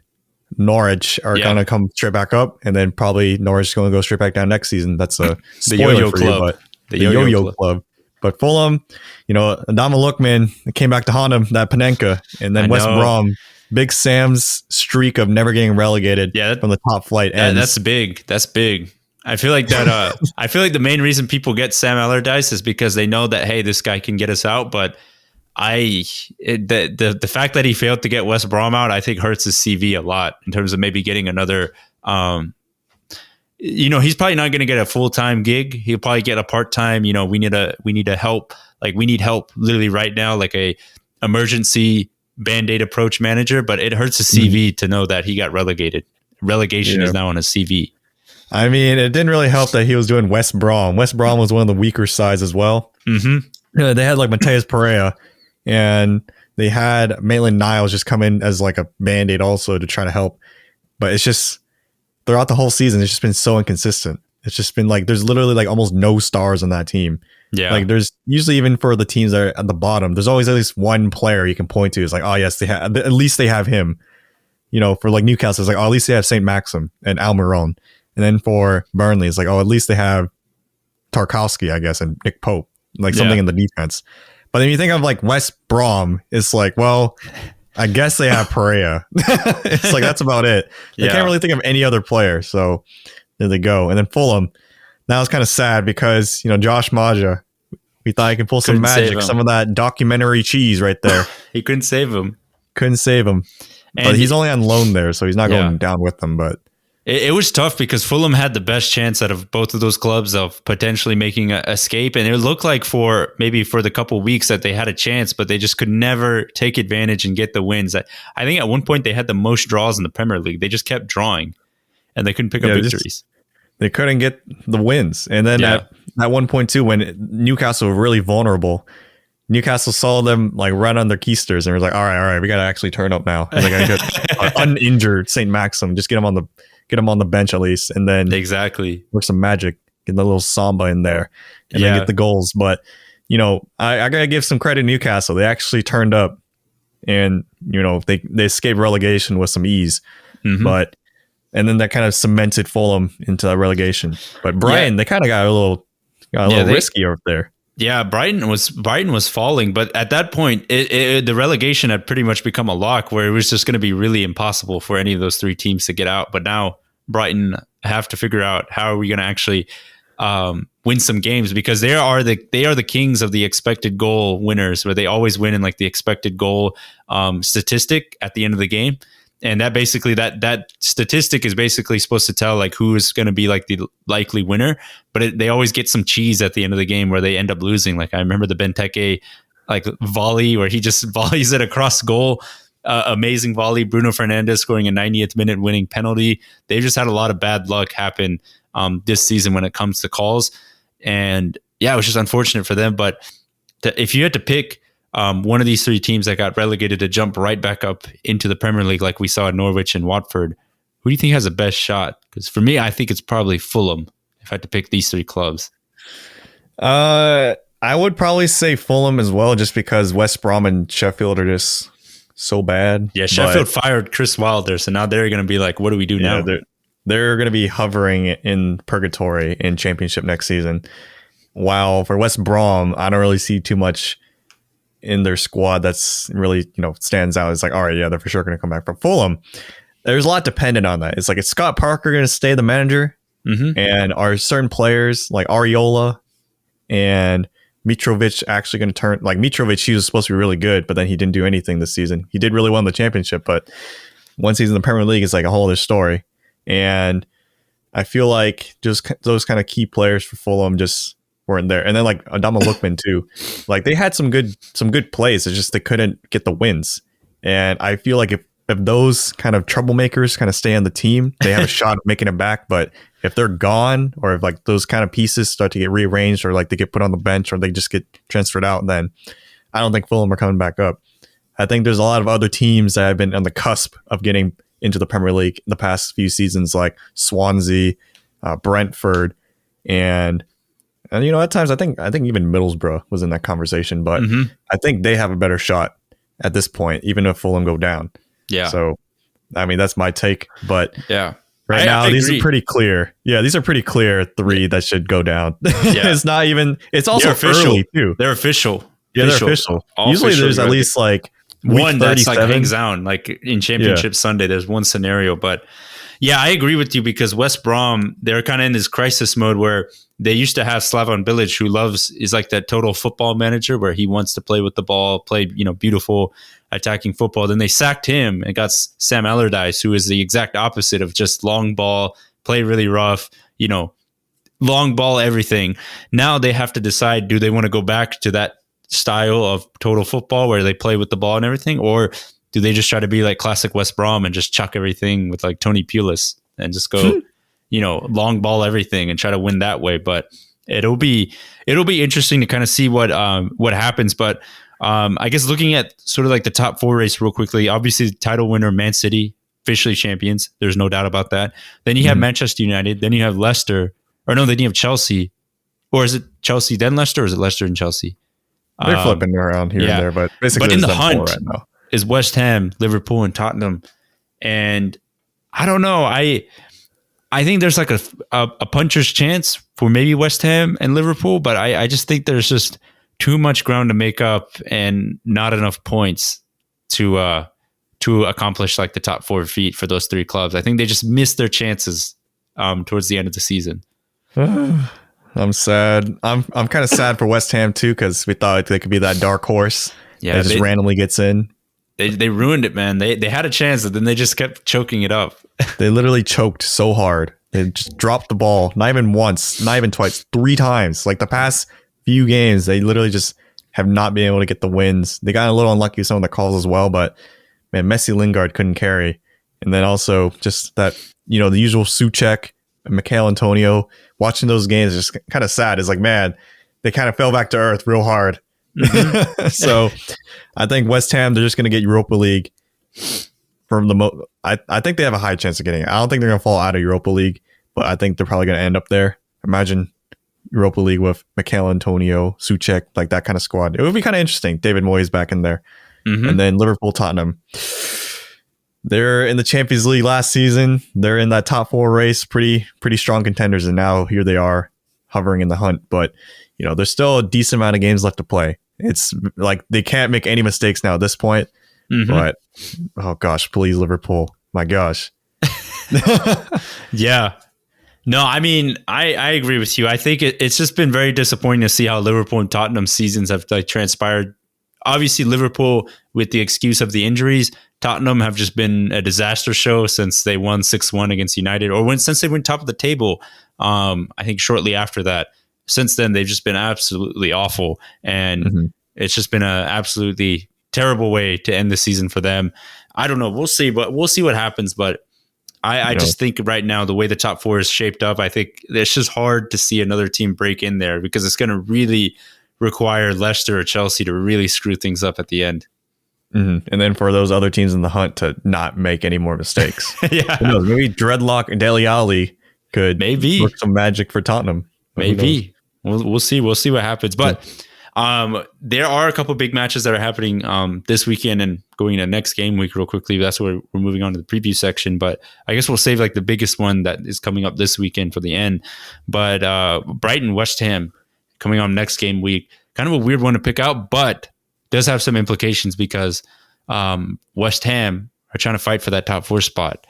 Norwich are going to come straight back up, and then probably Norwich is going to go straight back down next season. That's a the yo-yo club. You, but the yo-yo club. But Fulham, Adama Lookman came back to haunt him, that panenka, and then West Brom, Big Sam's streak of never getting relegated from the top flight ends. That's big. That's big. I feel like that. I feel like the main reason people get Sam Allardyce is because they know that, hey, this guy can get us out. But the fact that he failed to get West Brom out, I think hurts his CV a lot in terms of maybe getting another. He's probably not going to get a full-time gig. He'll probably get a part-time. We need help. Like, we need help literally right now, like a emergency Band-Aid approach manager. But it hurts his CV to know that he got relegated. Relegation is now on his CV. I mean, it didn't really help that he was doing West Brom. West Brom was one of the weaker sides as well. Mm-hmm. They had like Mateus Pereira, and they had Maitland-Niles just come in as like a Band-Aid also to try to help. But it's just, throughout the whole season, it's just been so inconsistent. It's just been like there's literally like almost no stars on that team. Yeah. Like there's usually, even for the teams that are at the bottom, there's always at least one player you can point to. It's like, oh yes, they have, at least they have him. You know, for like Newcastle, it's like, oh, at least they have Saint Maxim and Almiron. And then for Burnley, it's like, oh, at least they have Tarkowski, I guess, and Nick Pope, like something in the defense. But then you think of like West Brom, it's like, well, I guess they have Pereira. It's like, that's about it. They can't really think of any other player. So there they go. And then Fulham, now it's kind of sad because, you know, Josh Maja, we thought he could pull some magic, some of that documentary cheese right there. He couldn't save him. Couldn't save him. And but he's only on loan there, so he's not going down with them. But it was tough because Fulham had the best chance out of both of those clubs of potentially making an escape. And it looked like for the couple weeks that they had a chance, but they just could never take advantage and get the wins. I think at one point they had the most draws in the Premier League. They just kept drawing and they couldn't pick up victories. They couldn't get the wins. And then at 1.2, when Newcastle were really vulnerable, Newcastle saw them like run on their keisters and was like, all right, we got to actually turn up now. And they got to get uninjured Saint Maxim, just get him on the bench at least, and then work some magic, get the little samba in there, and then get the goals. But you know, I gotta give some credit to Newcastle. They actually turned up, and you know they escaped relegation with some ease. But and then that kind of cemented Fulham into that relegation. But Brighton, they kind of got a little risky over there. Yeah, Brighton was falling, but at that point, the relegation had pretty much become a lock, where it was just going to be really impossible for any of those three teams to get out. But now Brighton have to figure out how are we going to actually win some games, because they are the kings of the expected goal winners, where they always win in like the expected goal statistic at the end of the game. And that basically that statistic is basically supposed to tell like who is going to be like the likely winner, but they always get some cheese at the end of the game where they end up losing. Like I remember the Benteke like volley where he just volleys it across goal, amazing volley. Bruno Fernandes scoring a 90th minute winning penalty. They've just had a lot of bad luck happen this season when it comes to calls, and yeah, it was just unfortunate for them. But if you had to pick one of these three teams that got relegated to jump right back up into the Premier League, like we saw in Norwich and Watford, who do you think has the best shot? Because for me, I think it's probably Fulham. If I had to pick these three clubs, I would probably say Fulham as well, just because West Brom and Sheffield are just so bad. Yeah, Sheffield fired Chris Wilder, so now they're going to be like, what do we do now? They're going to be hovering in purgatory in Championship next season. While for West Brom, I don't really see too much in their squad that's really, you know, stands out. It's like, all right, yeah, they're for sure going to come back. From Fulham, there's a lot dependent on that. It's like, is Scott Parker going to stay the manager? And are certain players like Areola and Mitrovic actually going to turn? Like Mitrovic, he was supposed to be really good, but then he didn't do anything this season. He did really well in the Championship, but one season in the Premier League is like a whole other story. And I feel like just those kind of key players for Fulham just weren't there. And then like Adama Lookman too. Like they had some good plays. It's just they couldn't get the wins. And I feel like if those kind of troublemakers kind of stay on the team, they have a shot at making it back. But if they're gone, or if like those kind of pieces start to get rearranged, or like they get put on the bench, or they just get transferred out, then I don't think Fulham are coming back up. I think there's a lot of other teams that have been on the cusp of getting into the Premier League the past few seasons, like Swansea, Brentford, and you know, at times I think even Middlesbrough was in that conversation, but I think they have a better shot at this point, even if Fulham go down. Yeah. So, I mean, that's my take, but yeah, right now these are pretty clear. Yeah, these are pretty clear three that should go down. Yeah. It's not even. It's also early too. They're official. Yeah, they're official. Usually there's at least like one that's like hangs down, like in Championship Sunday. There's one scenario, but yeah, I agree with you, because West Brom, they're kind of in this crisis mode where they used to have Slaven Bilic, who is like that total football manager where he wants to play with the ball, play, you know, beautiful attacking football. Then they sacked him and got Sam Allardyce, who is the exact opposite of just long ball, play really rough, you know, long ball, everything. Now they have to decide, do they want to go back to that style of total football where they play with the ball and everything, or do they just try to be like classic West Brom and just chuck everything with like Tony Pulis and just go, you know, long ball everything and try to win that way? But it'll be interesting to kind of see what happens. But I guess looking at sort of like the top four race real quickly, obviously the title winner, Man City, officially champions. There's no doubt about that. Then you have Manchester United. Then you have Leicester, or no, they didn't have Chelsea. Or is it Chelsea then Leicester, or is it Leicester and Chelsea? They're flipping around here and there, but basically in the them hunt right now is West Ham, Liverpool, and Tottenham. And I don't know. I think there's like a puncher's chance for maybe West Ham and Liverpool, but I just think there's just too much ground to make up and not enough points to accomplish like the top 4 feet for those 3 clubs. I think they just missed their chances towards the end of the season. I'm sad. I'm kind of sad for West Ham too, because we thought they could be that dark horse that just randomly gets in. They ruined it, man. They had a chance, and then they just kept choking it up. They literally choked so hard. They just dropped the ball, not even once, not even twice, 3 times. Like the past few games, they literally just have not been able to get the wins. They got a little unlucky with some of the calls as well, but man, Messi Lingard couldn't carry. And then also just that, the usual Souček and Mikel Antonio, watching those games is just kind of sad. It's like, man, they kind of fell back to earth real hard. Mm-hmm. So I think West Ham, they're just going to get Europa League from the I think they have a high chance of getting it. I don't think they're going to fall out of Europa League, but I think they're probably going to end up there. Imagine Europa League with Mikel Antonio, Souček, like that kind of squad. It would be kind of interesting. David Moyes back in there. Mm-hmm. And then Liverpool, Tottenham. They're in the Champions League last season. They're in that top 4 race, pretty strong contenders, and now here they are hovering in the hunt. But there's still a decent amount of games left to play. It's like they can't make any mistakes now at this point. Mm-hmm. But oh gosh, please Liverpool, my gosh. Yeah. No, I mean, I agree with you. I think it's just been very disappointing to see how Liverpool and Tottenham seasons have like transpired. Obviously, Liverpool with the excuse of the injuries. Tottenham have just been a disaster show since they won 6-1 against United, or since they went top of the table. I think shortly after that. Since then, they've just been absolutely awful, and it's just been an absolutely terrible way to end the season for them. I don't know. We'll see, but we'll see what happens. But I just think right now, the way the top 4 is shaped up, I think it's just hard to see another team break in there because it's going to really require Leicester or Chelsea to really screw things up at the end. Mm-hmm. And then for those other teams in the hunt to not make any more mistakes. Yeah. Who knows? Maybe Dreadlock and Dele Alli could work some magic for Tottenham. Maybe. We'll see. We'll see what happens. But there are a couple big matches that are happening this weekend and going into next game week real quickly. That's where we're moving on to the preview section. But I guess we'll save like the biggest one that is coming up this weekend for the end. But Brighton, West Ham coming on next game week. Kind of a weird one to pick out, but does have some implications because West Ham are trying to fight for that top 4 spot.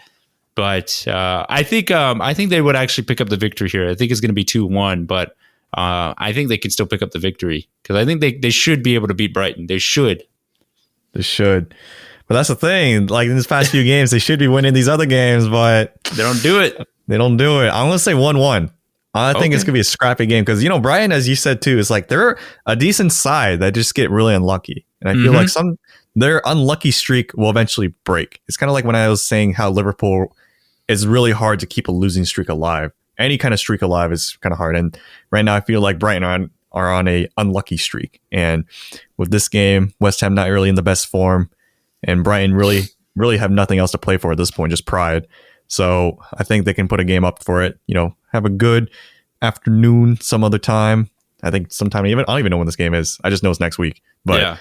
But I think they would actually pick up the victory here. I think it's going to be 2-1, but I think they can still pick up the victory because I think they should be able to beat Brighton. They should. They should. But that's the thing. Like in these past few games, they should be winning these other games, but they don't do it. They don't do it. I'm going to say 1-1. I think it's going to be a scrappy game because, Brighton, as you said, too, is like they're a decent side that just get really unlucky. And I feel like their unlucky streak will eventually break. It's kind of like when I was saying how Liverpool is really hard to keep a losing streak alive. Any kind of streak alive is kind of hard. And right now I feel like Brighton are on a unlucky streak. And with this game, West Ham not really in the best form. And Brighton really have nothing else to play for at this point, just pride. So I think they can put a game up for it. Have a good afternoon some other time. I think sometime I don't even know when this game is. I just know it's next week. But yeah.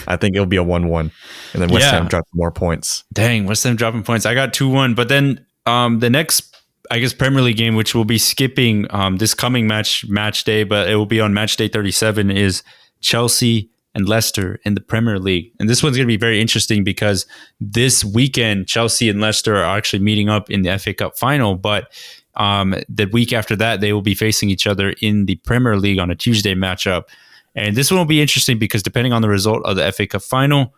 I think it'll be a 1-1. And then West Ham drops more points. Dang, West Ham dropping points. I got 2-1. But then the next, I guess, Premier League game, which we'll be skipping this coming match day, but it will be on match day 37, is Chelsea and Leicester in the Premier League. And this one's going to be very interesting because this weekend, Chelsea and Leicester are actually meeting up in the FA Cup final. But the week after that, they will be facing each other in the Premier League on a Tuesday matchup. And this one will be interesting because depending on the result of the FA Cup final,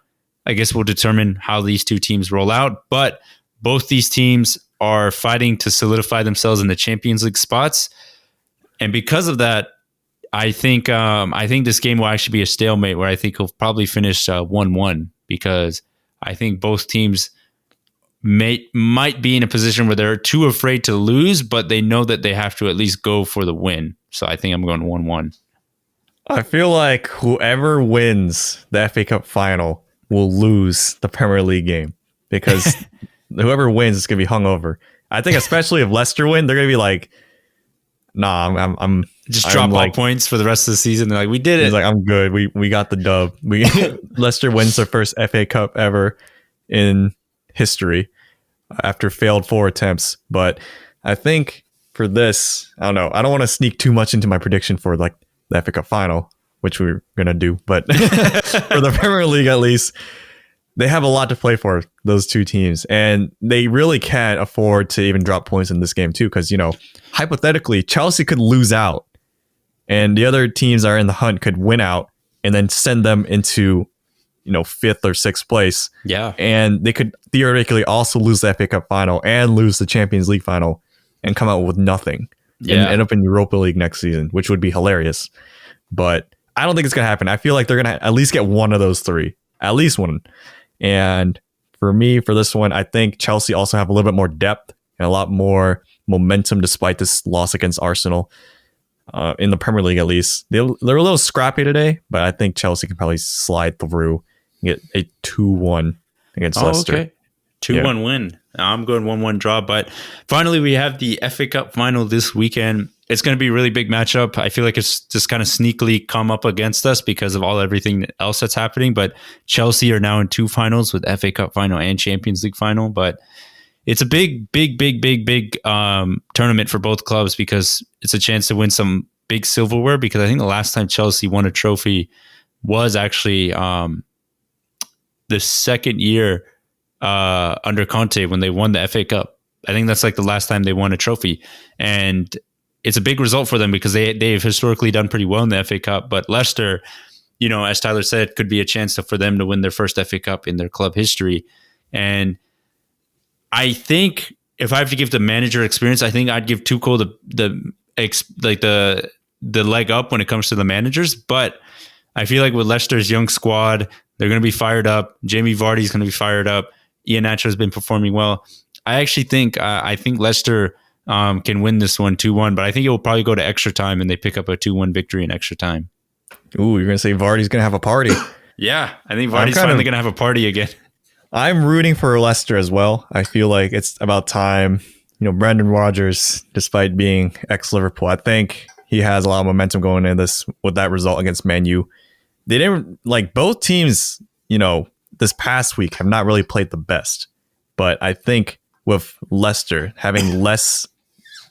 I guess will determine how these two teams roll out. But both these teams are fighting to solidify themselves in the Champions League spots. And because of that, I think this game will actually be a stalemate where I think he'll probably finish 1-1 because I think both teams might be in a position where they're too afraid to lose, but they know that they have to at least go for the win. So I think I'm going 1-1. I feel like whoever wins the FA Cup final will lose the Premier League game because whoever wins is going to be hungover. I think especially if Leicester win, they're going to be like, nah, I'm Just I'm drop all like, points for the rest of the season. They're like, we did he's it. like, I'm good. We got the dub. We Leicester wins their first FA Cup ever in history after failed 4 attempts. But I think for this, I don't know. I don't want to sneak too much into my prediction for like the FA Cup final, which we're gonna do. But for the Premier League, at least, they have a lot to play for, those two teams, and they really can't afford to even drop points in this game too, because hypothetically Chelsea could lose out and the other teams that are in the hunt could win out and then send them into 5th or 6th place. Yeah. And they could theoretically also lose the FA Cup final and lose the Champions League final and come out with nothing and end up in Europa League next season, which would be hilarious. But I don't think it's gonna happen. I feel like they're gonna at least get one of those three, at least one. And for me, for this one, I think Chelsea also have a little bit more depth and a lot more momentum despite this loss against Arsenal. In the Premier League, at least. They're a little scrappy today, but I think Chelsea can probably slide through and get a 2-1 against Leicester. Okay. 2-1 win. I'm going 1-1 draw. But finally, we have the FA Cup final this weekend. It's going to be a really big matchup. I feel like it's just kind of sneakily come up against us because of everything else that's happening. But Chelsea are now in 2 finals with FA Cup final and Champions League final. But it's a big tournament for both clubs because it's a chance to win some big silverware. Because I think the last time Chelsea won a trophy was actually the second year under Conte when they won the FA Cup. I think that's like the last time they won a trophy, and it's a big result for them because they've historically done pretty well in the FA Cup. But Leicester, as Tyler said, could be a chance for them to win their first FA Cup in their club history. And I think if I have to give the manager experience, I think I'd give Tuchel the leg up when it comes to the managers. But I feel like with Leicester's young squad, they're going to be fired up. Jamie Vardy's going to be fired up. Iheanacho has been performing well. I actually think Leicester can win this one 2-1, but I think it will probably go to extra time and they pick up a 2-1 victory in extra time. Ooh, you're going to say Vardy's going to have a party. Yeah, I think Vardy's finally going to have a party again. I'm rooting for Leicester as well. I feel like it's about time. Brendan Rodgers, despite being ex-Liverpool, I think he has a lot of momentum going in this with that result against Man U. They didn't both teams, this past week have not really played the best. But I think with Leicester having less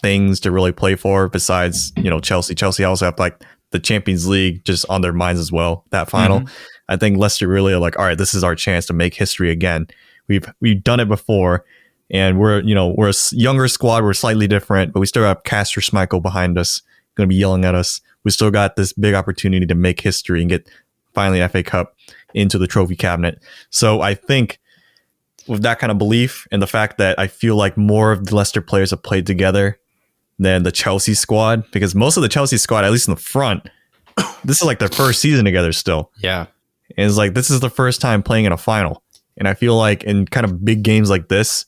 things to really play for besides, Chelsea also have the Champions League just on their minds as well, that final. Mm-hmm. I think Leicester really are all right, this is our chance to make history again. We've done it before, and we're a younger squad. We're slightly different, but we still have Castor Schmeichel behind us, going to be yelling at us. We still got this big opportunity to make history and get finally FA Cup into the trophy cabinet. So I think with that kind of belief and the fact that I feel like more of the Leicester players have played together than the Chelsea squad, because most of the Chelsea squad, at least in the front, this is their first season together still. Yeah. And it's this is the first time playing in a final. And I feel like in kind of big games like this,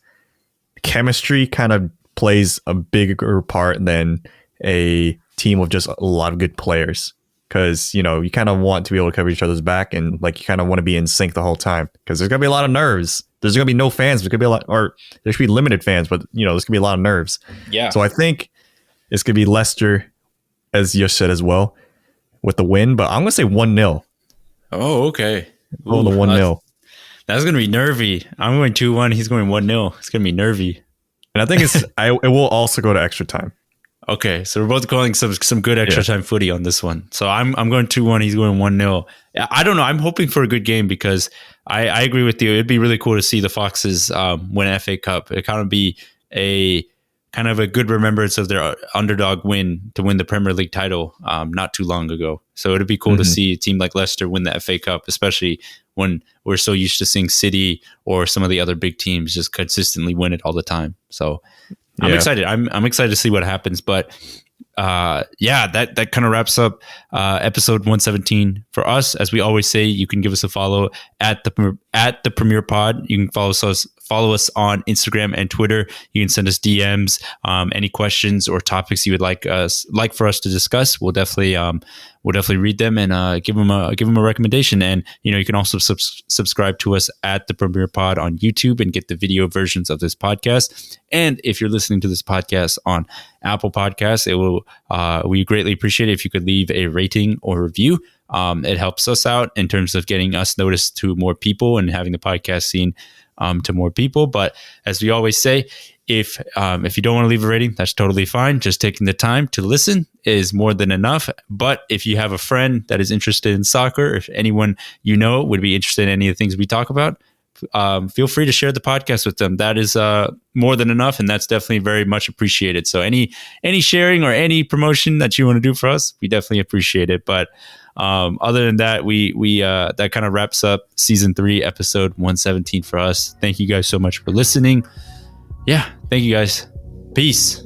chemistry kind of plays a bigger part than a team with just a lot of good players. Because, you kind of want to be able to cover each other's back and you kind of want to be in sync the whole time. Because there's going to be a lot of nerves. There's going to be no fans. There's going to be a lot, or there should be limited fans, but, there's going to be a lot of nerves. Yeah. So I think it's going to be Leicester, as you said as well, with the win. But I'm going to say 1-0. Oh, okay. Oh, the 1-0. That's going to be nervy. I'm going 2-1. He's going 1-0. It's going to be nervy. And I think it will also go to extra time. Okay, so we're both calling some good extra time footy on this one. So I'm going 2-1. He's going 1-0. I don't know. I'm hoping for a good game because I agree with you. It'd be really cool to see the Foxes win an FA Cup. It kind of be a good remembrance of their underdog win to win the Premier League title not too long ago. So it'd be cool to see a team like Leicester win the FA Cup, especially when we're so used to seeing City or some of the other big teams just consistently win it all the time. So I'm excited. I'm excited to see what happens. But that kind of wraps up episode 117 for us. As we always say, you can give us a follow at the Premier Pod. You can follow follow us on Instagram and Twitter. You can send us DMs, any questions or topics you would like for us to discuss. We'll definitely read them and give them a recommendation. And you can also subscribe to us at the Premier Pod on YouTube and get the video versions of this podcast. And if you're listening to this podcast on Apple Podcasts, we greatly appreciate it if you could leave a rating or review. It helps us out in terms of getting us noticed to more people and having the podcast seen to more people. But as we always say, if you don't want to leave a rating, that's totally fine. Just taking the time to listen is more than enough. But if you have a friend that is interested in soccer, if anyone would be interested in any of the things we talk about, feel free to share the podcast with them. That is more than enough, and that's definitely very much appreciated. So any sharing or any promotion that you want to do for us, we definitely appreciate it. But other than that, we that kind of wraps up season 3, episode 117 for us. Thank you guys so much for listening. Yeah, thank you guys. Peace.